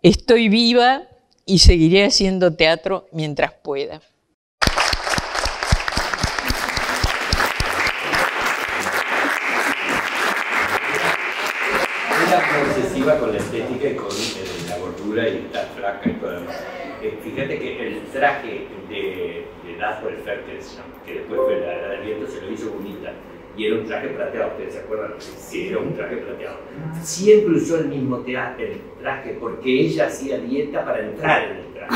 estoy viva y seguiré haciendo teatro mientras pueda. Era obsesiva con la estética y con la gordura y la flaca y todo lo demás. Fíjate que el traje de Laszlo Ferkel, que después fue la del viento, se lo hizo bonita. Y era un traje plateado, ¿ustedes se acuerdan? Sí, era un traje plateado. Siempre usó el mismo traje porque ella hacía dieta para entrar en el traje.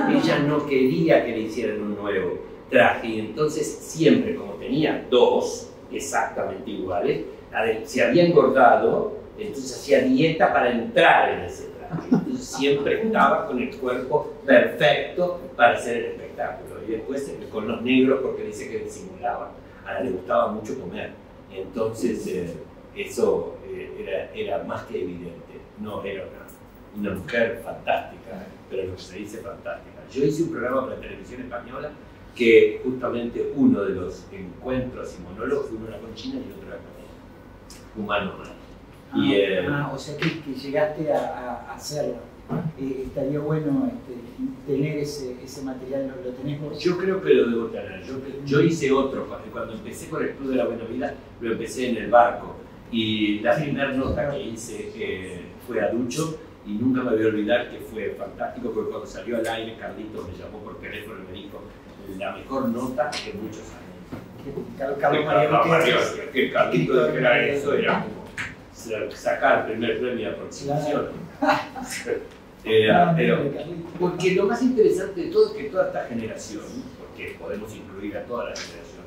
Ella no quería que le hicieran un nuevo traje y entonces siempre, como tenía dos exactamente iguales, se había engordado, entonces hacía dieta para entrar en ese traje. Entonces siempre estaba con el cuerpo perfecto para hacer el espectáculo. Y después con los negros, porque dice que disimulaban. A ella le gustaba mucho comer. Entonces eso era más que evidente. No, era una mujer fantástica, pero lo que se dice fantástica. Yo hice un programa para la televisión española que justamente uno de los encuentros y monólogos, uno era con China y otro era con humano. O sea que llegaste a hacerlo. Estaría bueno tener ese material, ¿lo tenés vos? Yo creo que lo debo tener. Yo hice otro, cuando empecé con el Club de la Buena Vida, lo empecé en el barco. Y la primera nota que hice fue a Ducho, y nunca me voy a olvidar que fue fantástico, porque cuando salió al aire, Carlitos me llamó por teléfono y me dijo la mejor nota en muchos años. Que Carlitos dijera eso era como sacar el primer premio de aproximación. Porque lo más interesante de todo es que toda esta generación, porque podemos incluir a toda la generación,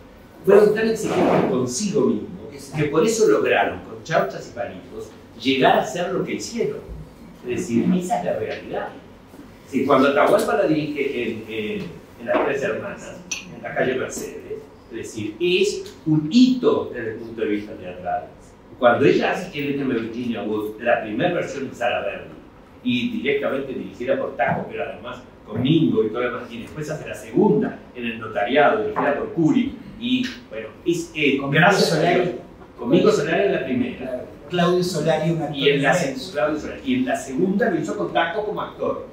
fueron tan exigentes consigo mismos que por eso lograron, con chauchas y palitos, llegar a ser lo que hicieron. Es decir, esa es la realidad. Sí, cuando Atahualpa la dirige en Las Tres Hermanas, en la calle Mercedes, es decir, es un hito desde el punto de vista teatral. Cuando ella hace que Let Me Virginia Woolf, la primera versión de Sara Berni, y directamente dirigida por Taco, pero además con Mingo y todo lo demás, y después hace la segunda en el notariado, dirigida por Curi, y bueno, gracias a Dios, conmigo Solari en la primera. Claudio Solari, un actor. Y en la segunda lo hizo con Taco como actor.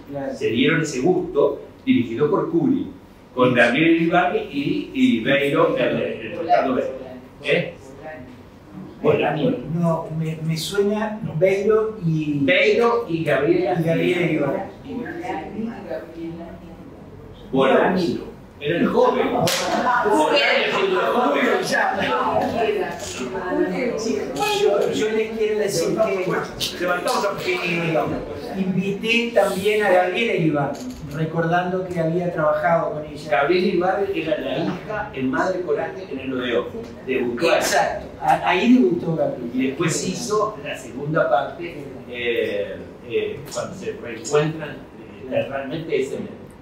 Claro. Se dieron ese gusto, dirigido por Curi, con Gabriel Iribarri y Beiro, el Ricardo Beiro. Bolani. No, me suena Beiro y Gabriel Iribarri. Bolani. Era el joven. Yo les quiero decir que invité también a Gabriela Iribarri, recordando que había trabajado con ella. Gabriela Iribarri era la hija en Madre Coraje en el Odeón. Debutó. Exacto, ahí debutó Gabriela. Y después hizo la segunda parte cuando se reencuentran realmente es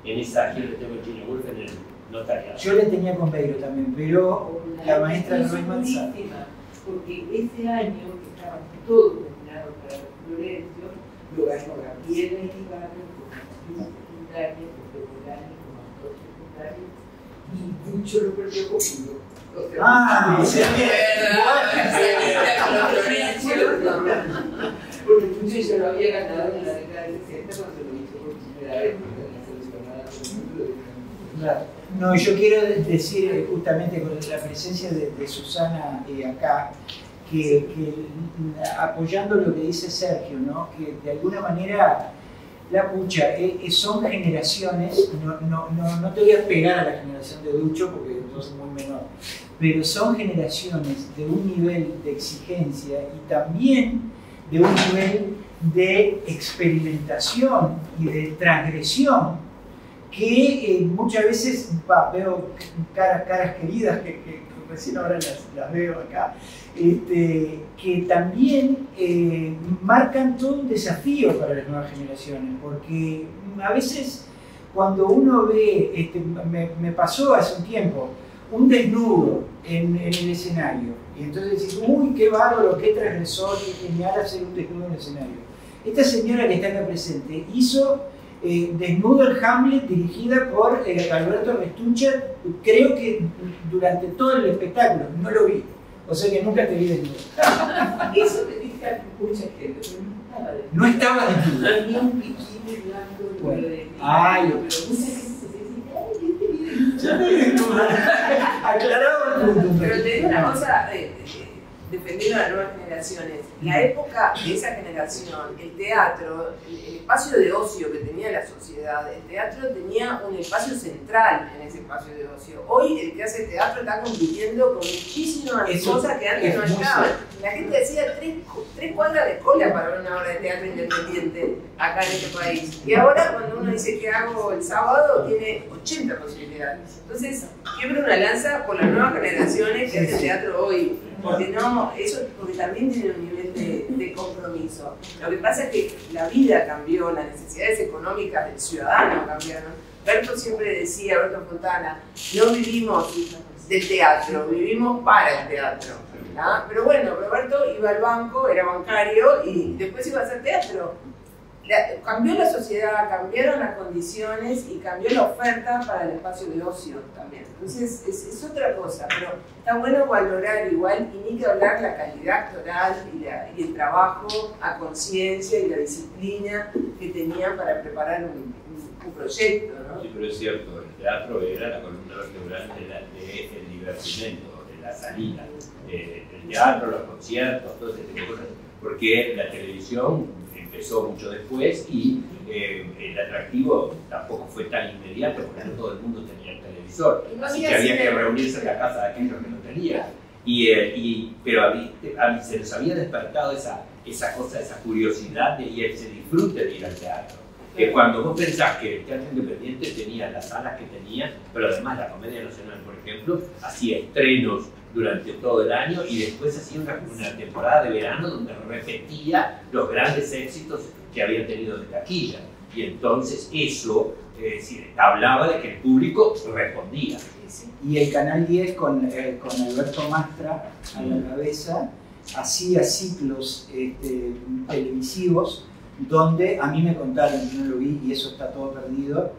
en esa gira que tengo en Virginia Woolf en el notariado. Yo la tenía con Beiro también, pero la maestra no es Manzano. Porque ese año que estaban todos nominados para Florencio, lo ganó Gabriela Iribarri como actriz secundaria, José Bolani como actor secundario, y Ducho lo perdió conmigo. Porque Ducho ya lo había ganado en la década de 60 cuando lo hizo por primera vez. Claro. No, yo quiero decir justamente con la presencia de Susana acá, que apoyando lo que dice Sergio, ¿no? Que de alguna manera, la pucha, son generaciones, no te voy a pegar a la generación de Ducho porque yo soy muy menor, pero son generaciones de un nivel de exigencia y también de un nivel de experimentación y de transgresión que muchas veces veo caras queridas que recién ahora las veo acá, que también marcan todo un desafío para las nuevas generaciones, porque a veces cuando uno ve, me pasó hace un tiempo, un desnudo en el escenario, y entonces decís, uy, qué bárbaro, qué transgresor, qué genial hacer un desnudo en el escenario. Esta señora que está acá presente hizo Desnudo el Hamlet, dirigida por Alberto Restucha, creo que durante todo el espectáculo, no lo vi, o sea que nunca te vi desnudo. Eso te dice a mucha gente, pero no estaba desnudo. Tenía un bikini blanco, bueno. de Ay, pero mucha gente se decía, ay, aclarado el punto. Pero te digo una cosa, defendiendo a las nuevas generaciones. La época de esa generación, el teatro, el espacio de ocio que tenía la sociedad, el teatro tenía un espacio central en ese espacio de ocio. Hoy el que hace teatro está compitiendo con muchísimas cosas que antes no estaban. La gente hacía tres cuadras de cola para ver una obra de teatro independiente acá en este país. Y ahora cuando uno dice ¿qué hago el sábado? Tiene 80 posibilidades. Entonces, quiebro una lanza por las nuevas generaciones que hacen teatro hoy. Porque también tiene un nivel de compromiso. Lo que pasa es que la vida cambió, las necesidades económicas del ciudadano cambiaron. Berto siempre decía, Berto Fontana, no vivimos del teatro, vivimos para el teatro. ¿Ah? Pero bueno, Roberto iba al banco, era bancario y después iba a hacer teatro. Cambió la sociedad, cambiaron las condiciones y cambió la oferta para el espacio de ocio también. Entonces es otra cosa, pero está bueno valorar igual y ni que hablar la calidad actoral y el trabajo a conciencia y la disciplina que tenían para preparar un proyecto, ¿no? Sí, pero es cierto, el teatro era la columna vertebral del divertimento, de la salida. El teatro, los conciertos, todo ese tipo de cosas, porque la televisión empezó mucho después y el atractivo tampoco fue tan inmediato porque no todo el mundo tenía el televisor, así que había que reunirse en la casa de aquellos que no tenían. Pero se les había despertado esa cosa, esa curiosidad y ese disfrute de ir al teatro. Que cuando vos pensás que el teatro independiente tenía las salas que tenía, pero además la Comedia Nacional, por ejemplo, hacía estrenos durante todo el año y después hacía una temporada de verano donde repetía los grandes éxitos que habían tenido de taquilla. Y entonces eso hablaba de que el público respondía. Y el Canal 10 con Alberto Mastra a la cabeza hacía ciclos televisivos donde a mí me contaron, yo no lo vi y eso está todo perdido,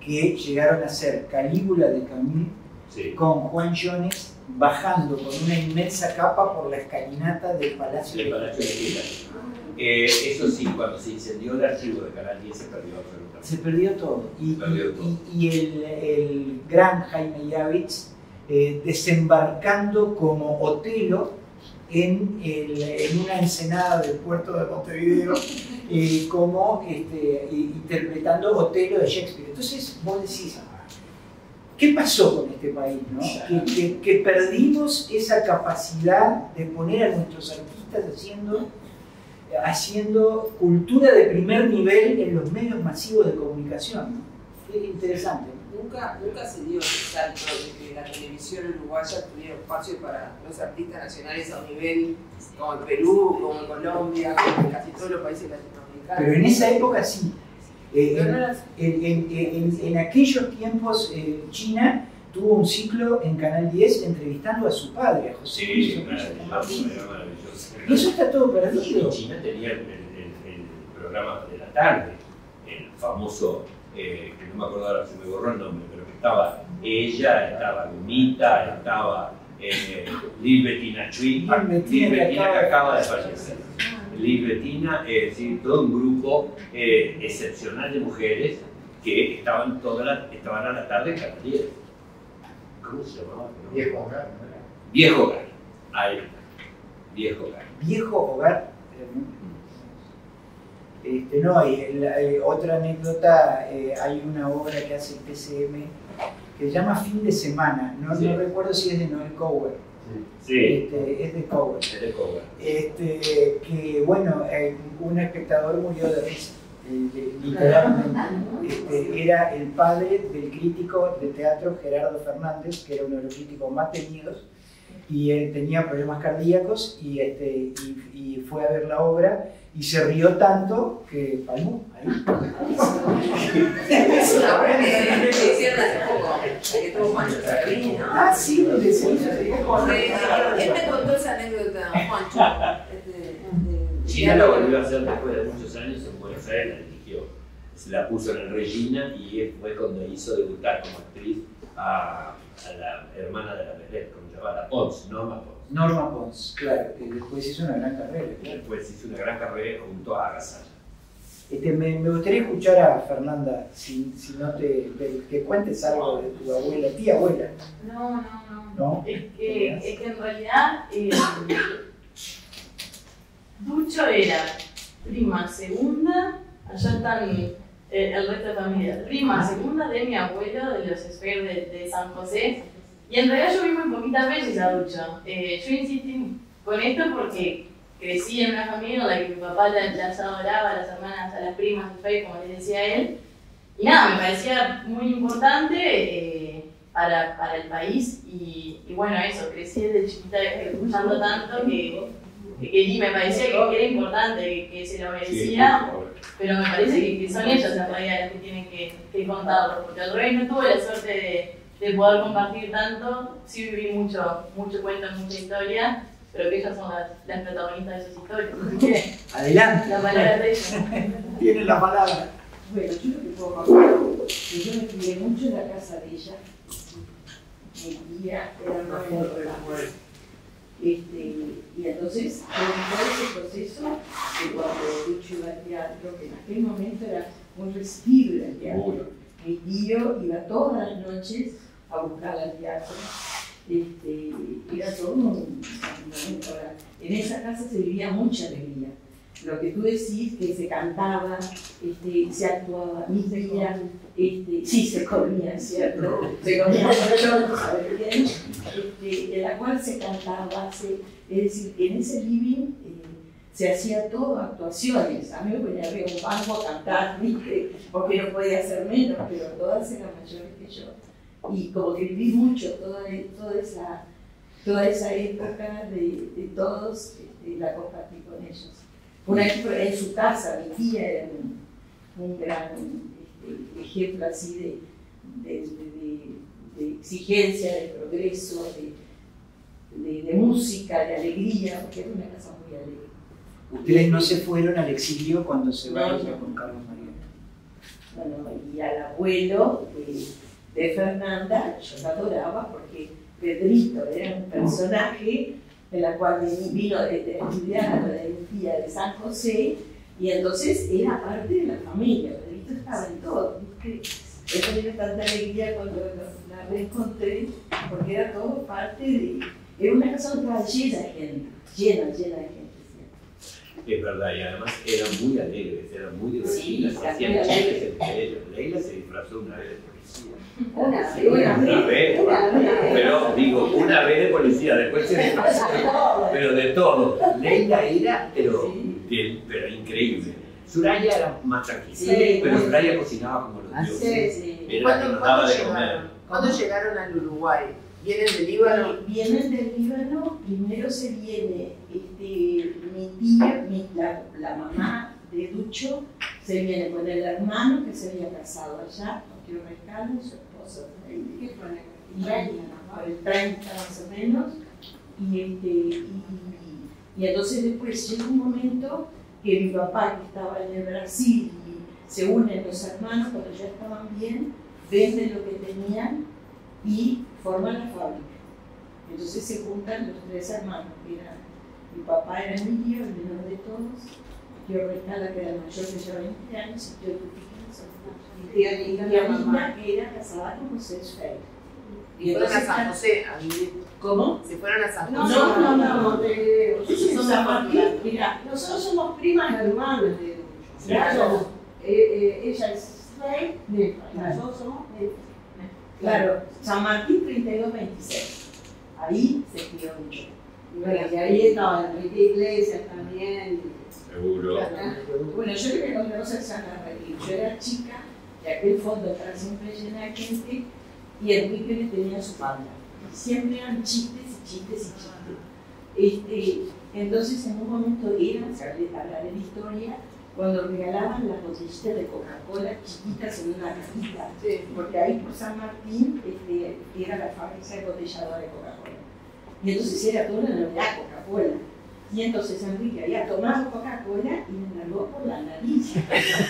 que llegaron a hacer Calígula de Camus con Juan Jones bajando con una inmensa capa por la escalinata del Palacio de Legislativos. Eso sí, cuando se incendió el archivo de Canal 10 se perdió absolutamente. Se perdió todo. Y el gran Jaime Yavitz desembarcando como Otelo en una ensenada del puerto de Montevideo, como interpretando Otelo de Shakespeare. Entonces vos decís, ¿qué pasó con este país? ¿No? Que perdimos esa capacidad de poner a nuestros artistas haciendo cultura de primer nivel en los medios masivos de comunicación, ¿no? Es interesante. Nunca se dio el salto de que la televisión uruguaya tuviera espacio para los artistas nacionales a un nivel como en Perú, como en Colombia, como en casi todos los países latinoamericanos. Pero en esa época sí. En aquellos tiempos China tuvo un ciclo en Canal 10 entrevistando a su padre, a José Luis. Sí, maravilloso. Y eso está todo perdido. China tenía el programa de la tarde, el famoso, que no me acuerdo ahora, se me borró el nombre, pero que estaba ella, estaba Lunita, estaba Lil Bettina Chui, Lil Bettina que acaba de fallecer. Lil Bettina, es decir, todo un grupo excepcional de mujeres que estaban a la tarde en Canal 10. ¿Cómo se llamaba? Viejo Hogar, ¿no era? Viejo Hogar. Ahí está. Viejo Hogar. Viejo Hogar. Otra anécdota, hay una obra que hace el TCM que se llama Fin de Semana. No recuerdo si es de Noel Coward. Sí. Es de Coward. Es de Coward. Que bueno, un espectador murió de risa. Literalmente. Era el padre del crítico de teatro Gerardo Fernández, que era uno de los críticos más temidos, y él tenía problemas cardíacos y fue a ver la obra y se rió tanto que palmó ahí. Es una obra que hicieron hace poco, que tuvo Juancho Servín, ¿no? Ah, sí, Él me contó esa anécdota, Juancho. China la volvió a hacer después de muchos años en Buenos Aires, la dirigió. Se la puso en el Regina y fue cuando hizo debutar como actriz a la hermana de la Belén, como se llamaba, Norma Pons. Norma Pons, claro, que después hizo una gran carrera. Claro. Después hizo una gran carrera junto a Agasalla. Me gustaría escuchar a Fernanda, si no que cuentes algo de tu abuela, tía abuela. No. Es que en realidad Ducho era prima segunda, allá están el resto de familia, prima segunda de mi abuelo, de los Esper de San José, y en realidad yo vi muy poquitas veces a Ducho. Yo insistí con esto porque crecí en una familia en la que mi papá las adoraba, a las hermanas, a las primas, de fe, como les decía él, y nada, me parecía muy importante para el país, y bueno, eso, crecí desde chiquita escuchando tanto que me parecía que era importante, que se lo merecía, pero me parece que son ellos en realidad las que tienen que contarlo, porque al revés no tuve la suerte de poder compartir tanto. Sí viví mucho cuento, mucha historia, pero que ellas son las protagonistas de esas historias. Así que, adelante. la palabra de ellos. Tienen la palabra. Bueno, yo lo que puedo contar es que yo me crié mucho en la casa de ella. Mi tía era una mujer. Y entonces, todo ese proceso de cuando Ducho iba al teatro, que en aquel momento era muy recibido el teatro. Mi tío iba todas las noches a buscar al teatro. Era todo un momento. En esa casa se vivía mucha alegría. Lo que tú decís, que se cantaba, se actuaba, mi tía, sí se comía, ¿cierto? Se comía mucho, no sabe bien, de la cual se cantaba, es decir, en ese living se hacía todo actuaciones. A mí me ponía arriba un banco a cantar, ¿viste? Porque no podía hacer menos, pero todas eran mayores que yo. Y como que viví mucho toda esa época de todos, la compartí con ellos. En su casa, mi tía era un gran ejemplo así de exigencia, de progreso, de música, de alegría, porque era una casa muy alegre. Ustedes no se fueron al exilio cuando se va con Carlos María. Bueno, y al abuelo de Fernanda, yo la adoraba porque Pedrito era un personaje de la cual vino de estudiar de mi tía de San José, y entonces era parte de la familia. Pedrito estaba en todo, ¿viste? Eso me dio tanta alegría cuando la reencontré, porque era todo parte de... Era una casa donde estaba llena de gente, llena de gente. Es verdad, y además eran muy alegres, eran muy divertidas, Sí, hacían chistes entre ellos. Leila se disfrazó una vez de policía. Una vez. Pero digo, una vez de policía, después se disfrazó, pero de todo. Leila era, pero increíble. Soraya era más tranquila, pero Soraya cocinaba como los dioses. Era la que nos daba de comer. ¿Cuándo llegaron al Uruguay? ¿Vienen del Líbano? Vienen del Líbano. Primero se viene mi tía, la mamá de Ducho, se viene con el hermano que se había casado allá, con Tío Rescaldo y su esposa. Por el 30 más o menos. Y entonces después llega un momento que mi papá, que estaba en el Brasil, y se unen los hermanos cuando ya estaban bien, venden lo que tenían y forman la fábrica. Entonces se juntan los tres hermanos, que mi papá era Emilio, el menor de todos, Tío Rescaldo, que era el mayor, que lleva 20 años, y Tío Tutica, y tía Lina, que era casada con José Sfeir. Y fueron a San José a vivir. ¿Cómo? ¿Se fueron a San José? No, San Martín. Mira, nosotros somos primas hermanas de Ducho. Sí. Ella es Sfeir, nosotros somos Claro, San Martín 32-26. Ahí se crió Ducho. Bueno, y ahí estaba Enrique Iglesias también. Seguro. Bueno, yo le voy a contar una cosa de San Martín. Yo era chica y aquel fondo estaba siempre llena de gente y Enrique le tenía su banda. Y siempre eran chistes y chistes y chistes. Entonces, en un momento hablar de la historia, cuando regalaban las botellitas de Coca-Cola chiquitas en una cajita, porque ahí por San Martín era la fábrica de botelladora de Coca-Cola. Y entonces era toda una novedad Coca-Cola. Y entonces Enrique había tomado Coca-Cola y me largó por la nariz.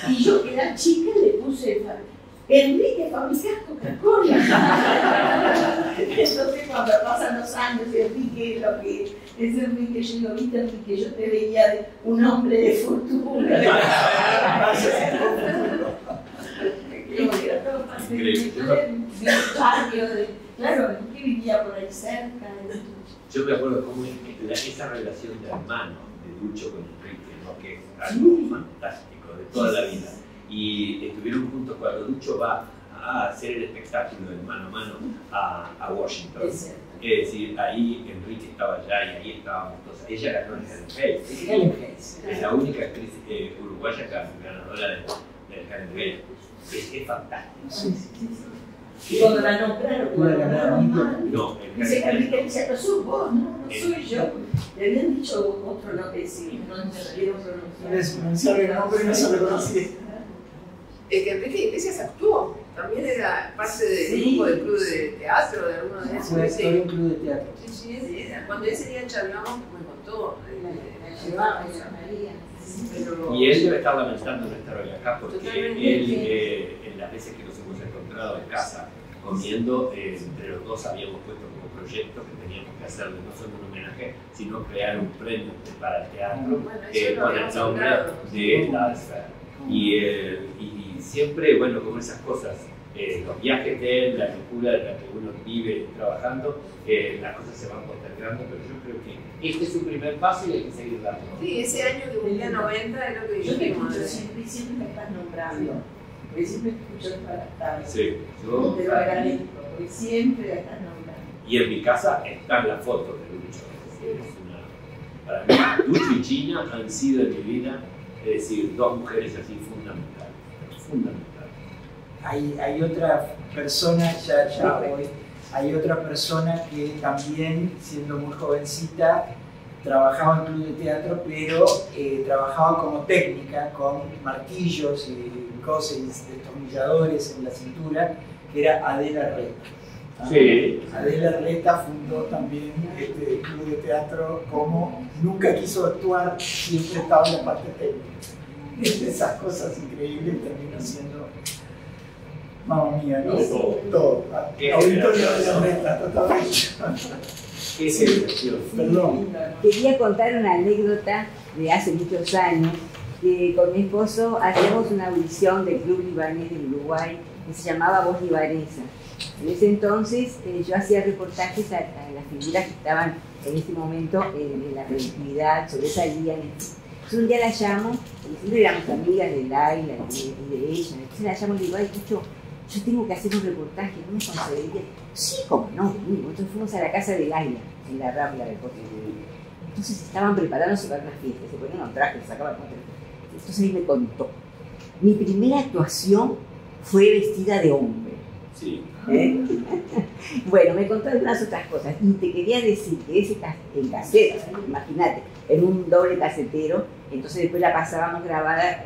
Y yo, que era chica, le puse: Enrique, fabricás Coca-Cola. Entonces, cuando pasan los años, Enrique, lo que es Enrique, yo digo: viste, Enrique, yo te veía de un hombre de fortuna. Claro, Enrique vivía por ahí cerca. Yo me acuerdo cómo esa relación de hermanos, Ducho con Enrique, ¿no? Que es algo fantástico de toda la vida. Y estuvieron juntos cuando Ducho va a hacer el espectáculo de Mano a Mano a Washington. Es decir, ahí Enrique estaba allá y ahí estábamos todos. Ella ganó el Helen Hayes. Es la única actriz uruguaya ganadora del Helen Hayes. Es fantástico. Y cuando la nombraron, no, dice que Enrique dice, no soy vos, no soy yo. Le habían dicho otro nombre, sí, no se pudieron pronunciar. El nombre no se reconocía. Es que Enrique Iglesias actuó, también era parte del grupo del club de teatro, de alguno de esos. Fue actor en club de teatro. Sí, cuando ese día charlamos me contó. La llevaba ella, María. Y él debe estar lamentando no estar hoy acá porque él, en las veces que nos hemos encontrado en casa comiendo, entre los dos habíamos puesto como proyecto que teníamos que hacerle no solo un homenaje, sino crear un premio para el teatro con el nombre de la esfera. Y siempre, bueno, como esas cosas, los viajes de él, la locura de la que uno vive trabajando, las cosas se van postergando, pero yo creo que este es su primer paso y hay que seguir dando. Sí, ese año que cumplía 90 es lo que Yo te dijimos. escucho siempre me estás nombrando, porque siempre escucho para estar. Sí, Te lo agradezco, porque siempre la estás nombrando. Y en mi casa están las fotos de Lucho. Para mí, Lucho y China han sido en mi vida, es decir, dos mujeres así fundamentales. Hay otra persona, ya voy, hay otra persona que también, siendo muy jovencita, trabajaba en club de teatro, pero trabajaba como técnica, con martillos y cosas, y destornilladores en la cintura, que era Adela Reta. Sí. Adela Reta fundó también este club de teatro, como nunca quiso actuar, siempre estaba en la parte técnica. Esas cosas increíbles terminó siendo, mamma mía, ¿no? Todo. Auditorio de la Reta, totalmente. Perdón. Quería contar una anécdota de hace muchos años, que con mi esposo hacíamos una audición del Club Libanés de Uruguay que se llamaba Voz Libanesa. En ese entonces yo hacía reportajes a las figuras que estaban en ese momento en la colectividad, sobresalían. Entonces un día la llamo, porque siempre éramos amigas de Laila y de ella, entonces la llamo y le digo, ay, yo tengo que hacer un reportaje, ¿no me concederías? Sí, cómo no. Nosotros fuimos a la casa de Laila, en la Rambla de Costa. Entonces estaban preparándose para una fiesta, se ponían un traje, se sacaban con entonces ahí me contó. Mi primera actuación fue vestida de hombre. Sí. Bueno, me contó algunas otras cosas. Y te quería decir que ese en cassette, imagínate, en un doble casetero, entonces después la pasábamos grabada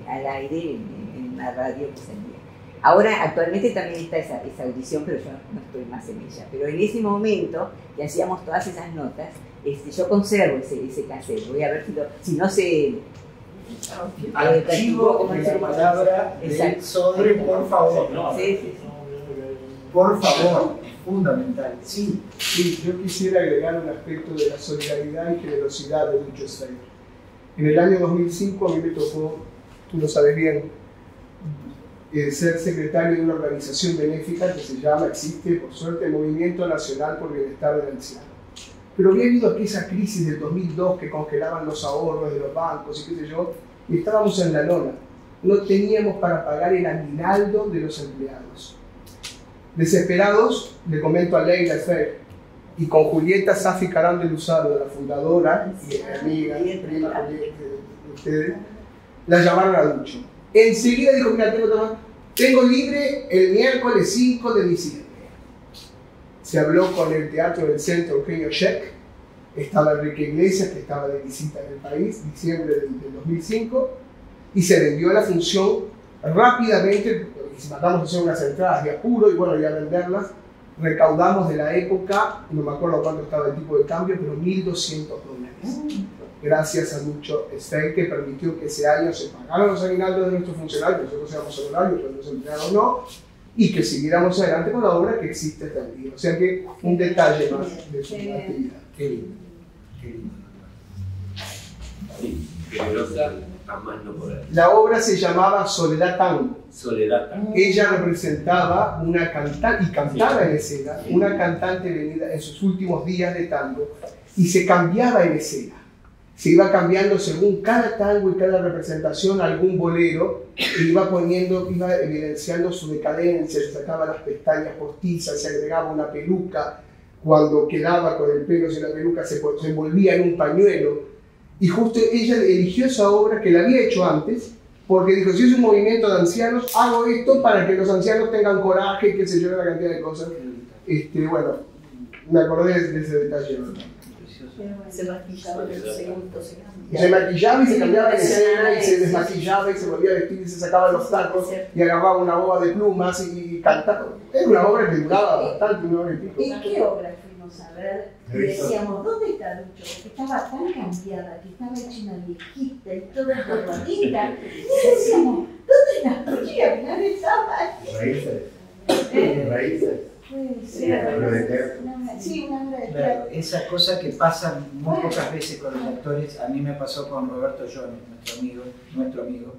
al aire en una radio que salía. Ahora, actualmente también está esa audición, pero yo no estoy más en ella. Pero en ese momento que hacíamos todas esas notas, yo conservo ese cassette. Voy a ver si no se... Archivo de la palabra de Sodre, por favor. Sí. Por favor, es fundamental. Sí. Sí, yo quisiera agregar un aspecto de la solidaridad y generosidad de Lucho Steiner. En el año 2005 a mí me tocó, tú lo sabes bien, ser secretario de una organización benéfica que se llama, existe por suerte, Movimiento Nacional por Bienestar del Anciano. Pero había habido aquí esa crisis del 2002 que congelaban los ahorros de los bancos y qué sé yo, y estábamos en la lona. No teníamos para pagar el aguinaldo de los empleados. Desesperados, le comento a Leila Fer y con Julieta Safi Carán de Luzaro, la fundadora y amiga y prima de ustedes, la llamaron a Lucho. Enseguida dijo, mira, tengo libre el miércoles 5 de diciembre. Se habló con el Teatro del Centro Eugenio Sheck, estaba Enrique Iglesias, que estaba de visita en el país, diciembre del 2005, y se vendió la función rápidamente. Mandamos a hacer unas entradas de apuro y bueno, ya venderlas. Recaudamos de la época, no me acuerdo cuánto estaba el tipo de cambio, pero $1.200. Gracias a Lucho Stein, que permitió que ese año se pagaran los aguinaldos de nuestros funcionarios, nosotros éramos honorarios, pero los empleados no, y que siguiéramos adelante con la obra que existe hasta el día. O sea que un detalle más de su actividad. Qué lindo. Qué lindo. Sí, generosa, jamás no poder. La obra se llamaba Soledad Tango. Soledad Tango. Ella representaba una cantante, y cantaba en escena, una cantante venida en sus últimos días de tango, y se cambiaba en escena. se iba cambiando según cada tango y cada representación algún bolero, e iba evidenciando su decadencia, se sacaba las pestañas postizas, se agregaba una peluca, cuando quedaba con el pelo sin la peluca se envolvía en un pañuelo, y justo ella eligió esa obra que la había hecho antes, porque dijo, si es un movimiento de ancianos, hago esto para que los ancianos tengan coraje, qué sé yo, una cantidad de cosas. Bueno, me acordé de ese detalle. Se maquillaba en los segundos. Se maquillaba y se cambiaba de escena y se desmaquillaba y se volvía a vestir y se sacaba los tacos y agarraba una boa de plumas y cantaba. Era una obra que duraba bastante, una hora y pico. ¿En qué obra fuimos a ver? Y decíamos, ¿dónde está Lucho? Porque estaba tan cambiada, que estaba hecha una viejita y toda corbatita. Y decíamos, ¿dónde está Lucho? Y al final estaba ahí. Raíces. Sí, una obra de teatro. Esa cosa que pasa muy pocas veces con los actores, a mí me pasó con Roberto Jones, nuestro amigo,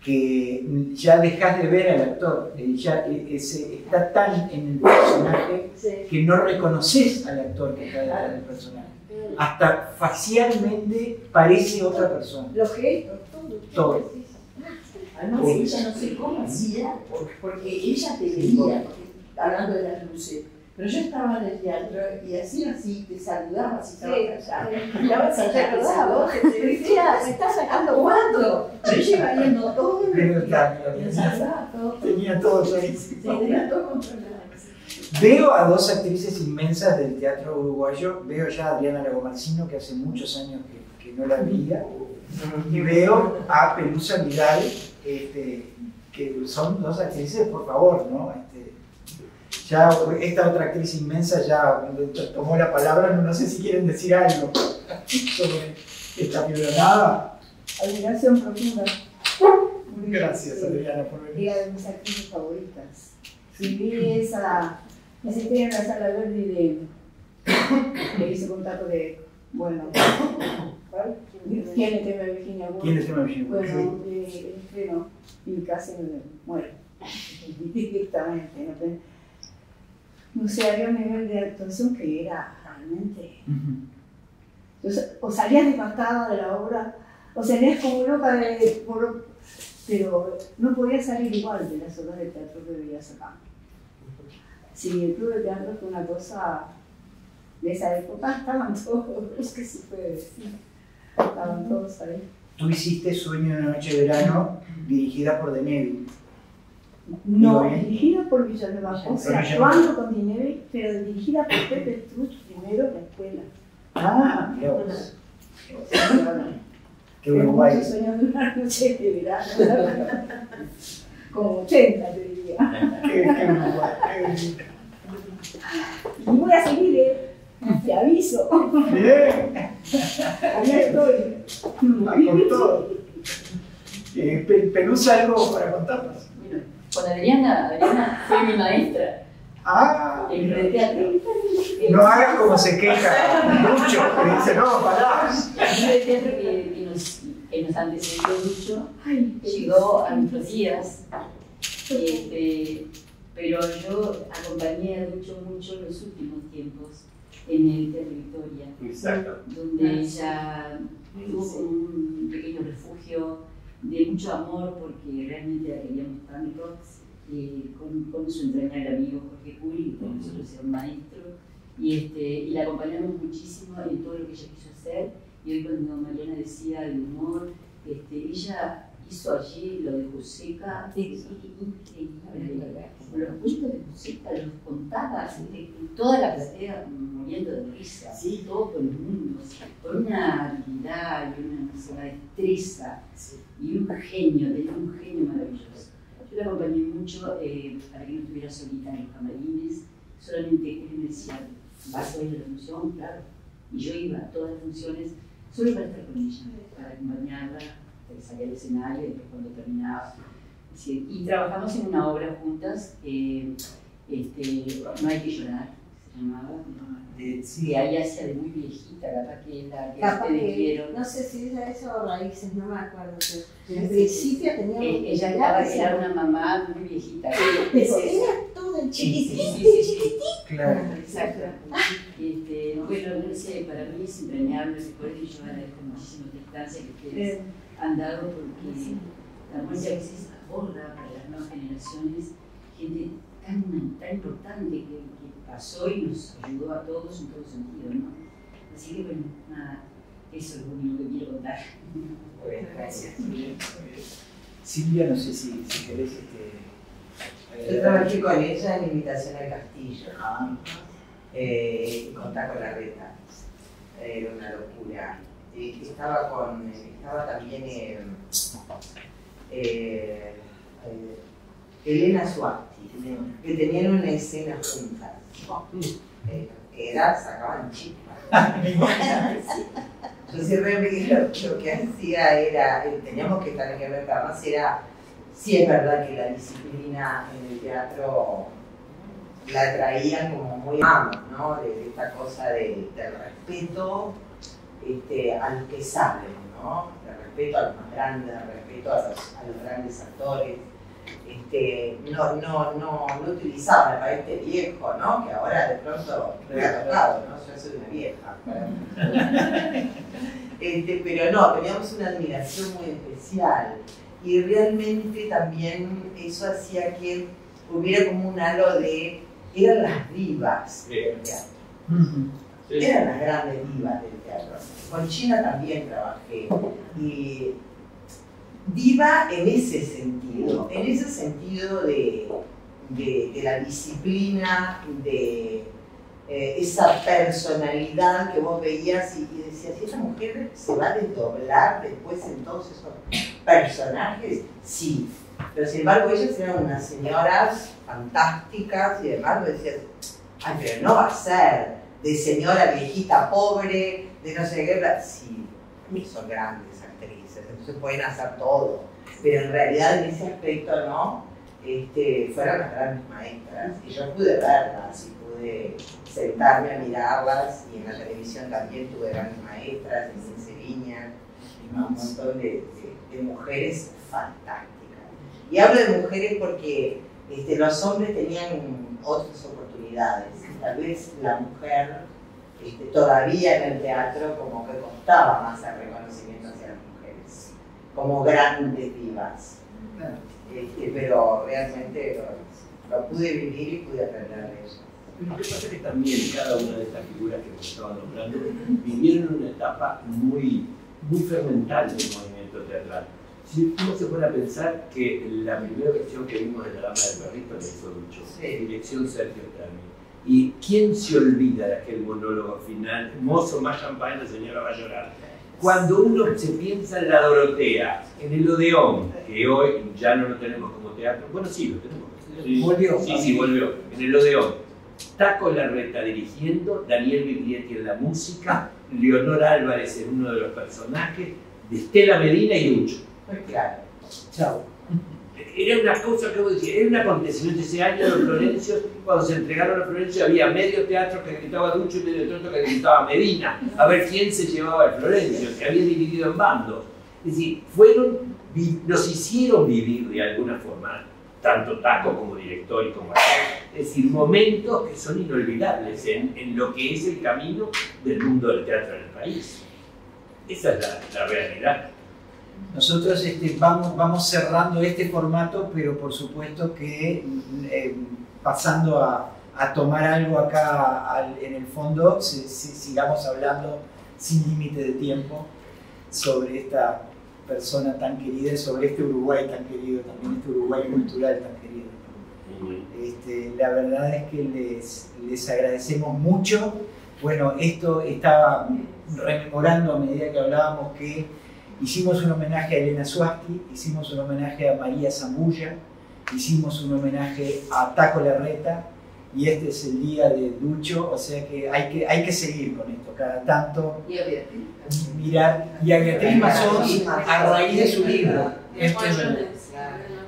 que ya dejas de ver al actor, ya está tan en el personaje que no reconoces al actor que está detrás del personaje. Hasta facialmente parece otra persona. Los gestos, todo. Además, ella no sé cómo hacía, porque ella te veía, hablando de las luces, pero yo estaba en el teatro y así, te saludaba, si estabas allá. Estabas allá, te saludaba, te decía, se está sacando cuánto. Pero yo iba viendo todo y saludaba todo. Tenía todo ahí. Sí, tenía todo controlado. Veo a dos actrices inmensas del teatro uruguayo. Veo ya a Adriana Lagomarcino, que hace muchos años que no la veía. Y veo a Pelusa Vidal, que son dos actrices, por favor, ¿no? Ya esta otra actriz inmensa ya tomó la palabra, no sé si quieren decir algo sobre esta violonada. Admiración profunda. Gracias, Adriana, por venir. Era de mis actrices favoritas. Si vi esa, me senté en la sala verde y le hice contacto de, bueno, ¿quién le teme a Virginia Woolf? ¿Quién le teme a Virginia Woolf? Bueno, el estreno, y casi me muero, directamente. No sé, había un nivel de actuación que era realmente... O salías devastada de la obra, o salías como loca pero no podías salir igual de las obras de teatro que veías acá. Sí, el club de teatro fue una cosa de esa época, estaban todos, es que se puede decir, estaban todos ahí. Tú hiciste Sueño de una noche de verano, dirigida por Deneuve. No, dirigida por Villanueva, o sea, actuando con Deneuve, pero dirigida por Pepe Struch primero en la escuela. Ah, mira vos. Qué Uruguay. Muchos sueños de una noche de verano, como 80 te diría. Qué Uruguay. Y voy a seguir, te aviso. Bien. Allá estoy. Con todo. Pelusa, ¿algo para contarnos? Bueno, con Adriana fue mi maestra. Ah, en el teatro. No hagas como se queja mucho, que dice, no, pará. El teatro que nos antecedió mucho, llegó a nuestros días, pero yo acompañé a Lucho mucho en los últimos tiempos en el Teatro Victoria. Exacto. Donde ella tuvo un pequeño refugio de mucho amor, porque realmente la queríamos tanto, con su entrañable amigo Jorge Curi, que para nosotros era un maestro, y la acompañamos muchísimo en todo lo que ella quiso hacer. Y hoy cuando Mariana decía del humor, ella hizo allí lo de Joseca, increíble. Los cuentos de Joseca los contaba, toda la platea muriendo de risa, todo con los mundos, con una habilidad y una destreza y un genio, tenía un genio maravilloso. Yo la acompañé mucho para que no estuviera solita en los camarines, solamente él me decía, ¿vas a ir a la función? Claro. Y yo iba a todas las funciones solo para estar con ella, para acompañarla, para que salía al escenario y después cuando terminaba. Y trabajamos en una obra juntas, No hay que llorar, se llamaba. Sí, ahí hacía de muy viejita, capaz que ustedes vieron. No sé si era eso o Raíces, no me acuerdo. Pero en principio tenía... Ella era una mamá muy viejita. Pero era todo chiquitito. Claro. Exacto. Bueno, no sé, para mí es entrañable, por eso yo agradezco muchísimo la distancia que ustedes han dado, porque la muerte a veces aborda para las nuevas generaciones gente tan importante que pasó y nos ayudó a todos en todo sentido, ¿no? Así que bueno, nada, eso es lo único que quiero contar. Bueno, gracias. Silvia, no sé si querés... Yo trabajé con ella en Invitación al Castillo, con Taco Larreta. Era una locura. Estaba también Elena Suárez, que tenían una escena juntas. Sacaban chispas. Yo siempre lo que hacía era, teníamos que estar en que ver, además era, sí es verdad que la disciplina en el teatro la traían como muy vamos, ¿no? De esta cosa del respeto a los que saben, ¿no? El respeto a los más grandes, el respeto a los grandes actores. No utilizaban para este viejo, ¿no? Que ahora de pronto me ha tocado, ¿no? Yo soy una vieja. Pero no, teníamos una admiración muy especial y realmente también eso hacía que hubiera como un halo de... eran las divas del teatro. Eran las grandes divas del teatro. Con China también trabajé. Y diva en ese sentido de la disciplina, de esa personalidad que vos veías y decías, si esta mujer se va a desdoblar después en todos esos personajes, sí. Pero sin embargo ellas eran unas señoras fantásticas y demás, vos decías, ay, pero no va a ser de señora viejita pobre, de no sé qué, sí, son grandes actrices, entonces pueden hacer todo, pero en realidad en ese aspecto no, fueron las grandes maestras y yo pude verlas y pude sentarme a mirarlas y en la televisión también tuve grandes maestras, en Sevilla, un montón de mujeres fantásticas. Y hablo de mujeres porque los hombres tenían otras oportunidades. Tal vez la mujer todavía en el teatro como que costaba más el reconocimiento hacia las mujeres, como grandes divas. Pero realmente lo pude vivir y pude aprender de ellas. Lo que pasa es que también cada una de estas figuras que nos estaban nombrando vivieron una etapa muy fermental del movimiento teatral. Si uno se pone a pensar que la primera versión que vimos de La Dama del Perrito la hizo Ducho, dirección Sergio Trami. ¿Y quién se olvida de aquel monólogo final? Mozo, más champán, la señora va a llorar. Cuando uno se piensa en la Dorotea, en el Odeón, que hoy ya no lo tenemos como teatro, bueno, sí, lo tenemos. Volvió. Sí, volvió. En el Odeón. Taco Larreta dirigiendo, Daniel Biglietti en la música, Leonor Álvarez en uno de los personajes, de Estela Medina y Ducho. Claro. Chao. Era una cosa que vos decías, era un acontecimiento ese año de los Florencios, cuando se entregaron los Florencios había medio teatro que gritaba Ducho y medio teatro que gritaba Medina, a ver quién se llevaba el Florencio, se había dividido en bandos. Es decir, nos hicieron vivir de alguna forma, tanto Taco como director y como actor, es decir, momentos que son inolvidables en lo que es el camino del mundo del teatro en el país. Esa es la realidad. Nosotros vamos cerrando este formato, pero por supuesto que pasando a tomar algo acá en el fondo, sigamos hablando sin límite de tiempo sobre esta persona tan querida y sobre este Uruguay tan querido, también este Uruguay cultural tan querido. La verdad es que les agradecemos mucho. Bueno, esto estaba rememorando a medida que hablábamos que hicimos un homenaje a Elena Suasti, hicimos un homenaje a María Zambulla, hicimos un homenaje a Taco Larreta y este es el día de Ducho, o sea que hay que seguir con esto, cada tanto y a Beatriz. Mirar, y a Beatriz Mazón a raíz de su libro.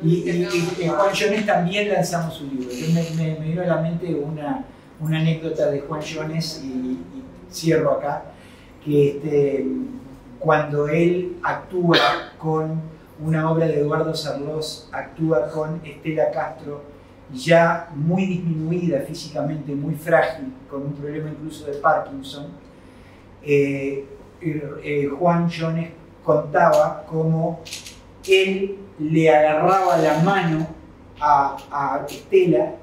Y Juan Jones también lanzamos un libro. Yo me vino a la mente una anécdota de Juan Jones y cierro acá, que cuando él actúa con una obra de Eduardo Sarlós, actúa con Estela Castro ya muy disminuida físicamente, muy frágil, con un problema incluso de Parkinson, Juan Jones contaba cómo él le agarraba la mano a Estela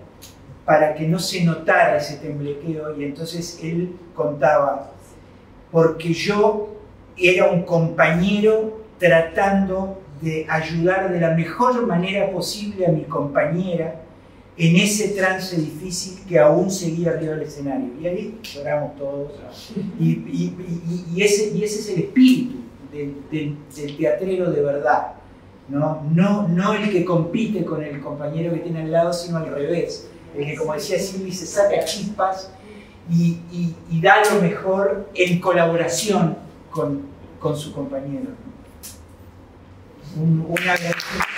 para que no se notara ese temblequeo, y entonces él contaba, porque yo era un compañero tratando de ayudar de la mejor manera posible a mi compañera en ese trance difícil que aún seguía arriba del escenario. Y ahí lloramos todos. Y ese es el espíritu del teatrero de verdad. No el que compite con el compañero que tiene al lado, sino al revés. El que, como decía Silvi, se saca chispas y da lo mejor en colaboración con su compañero. Un agradecimiento.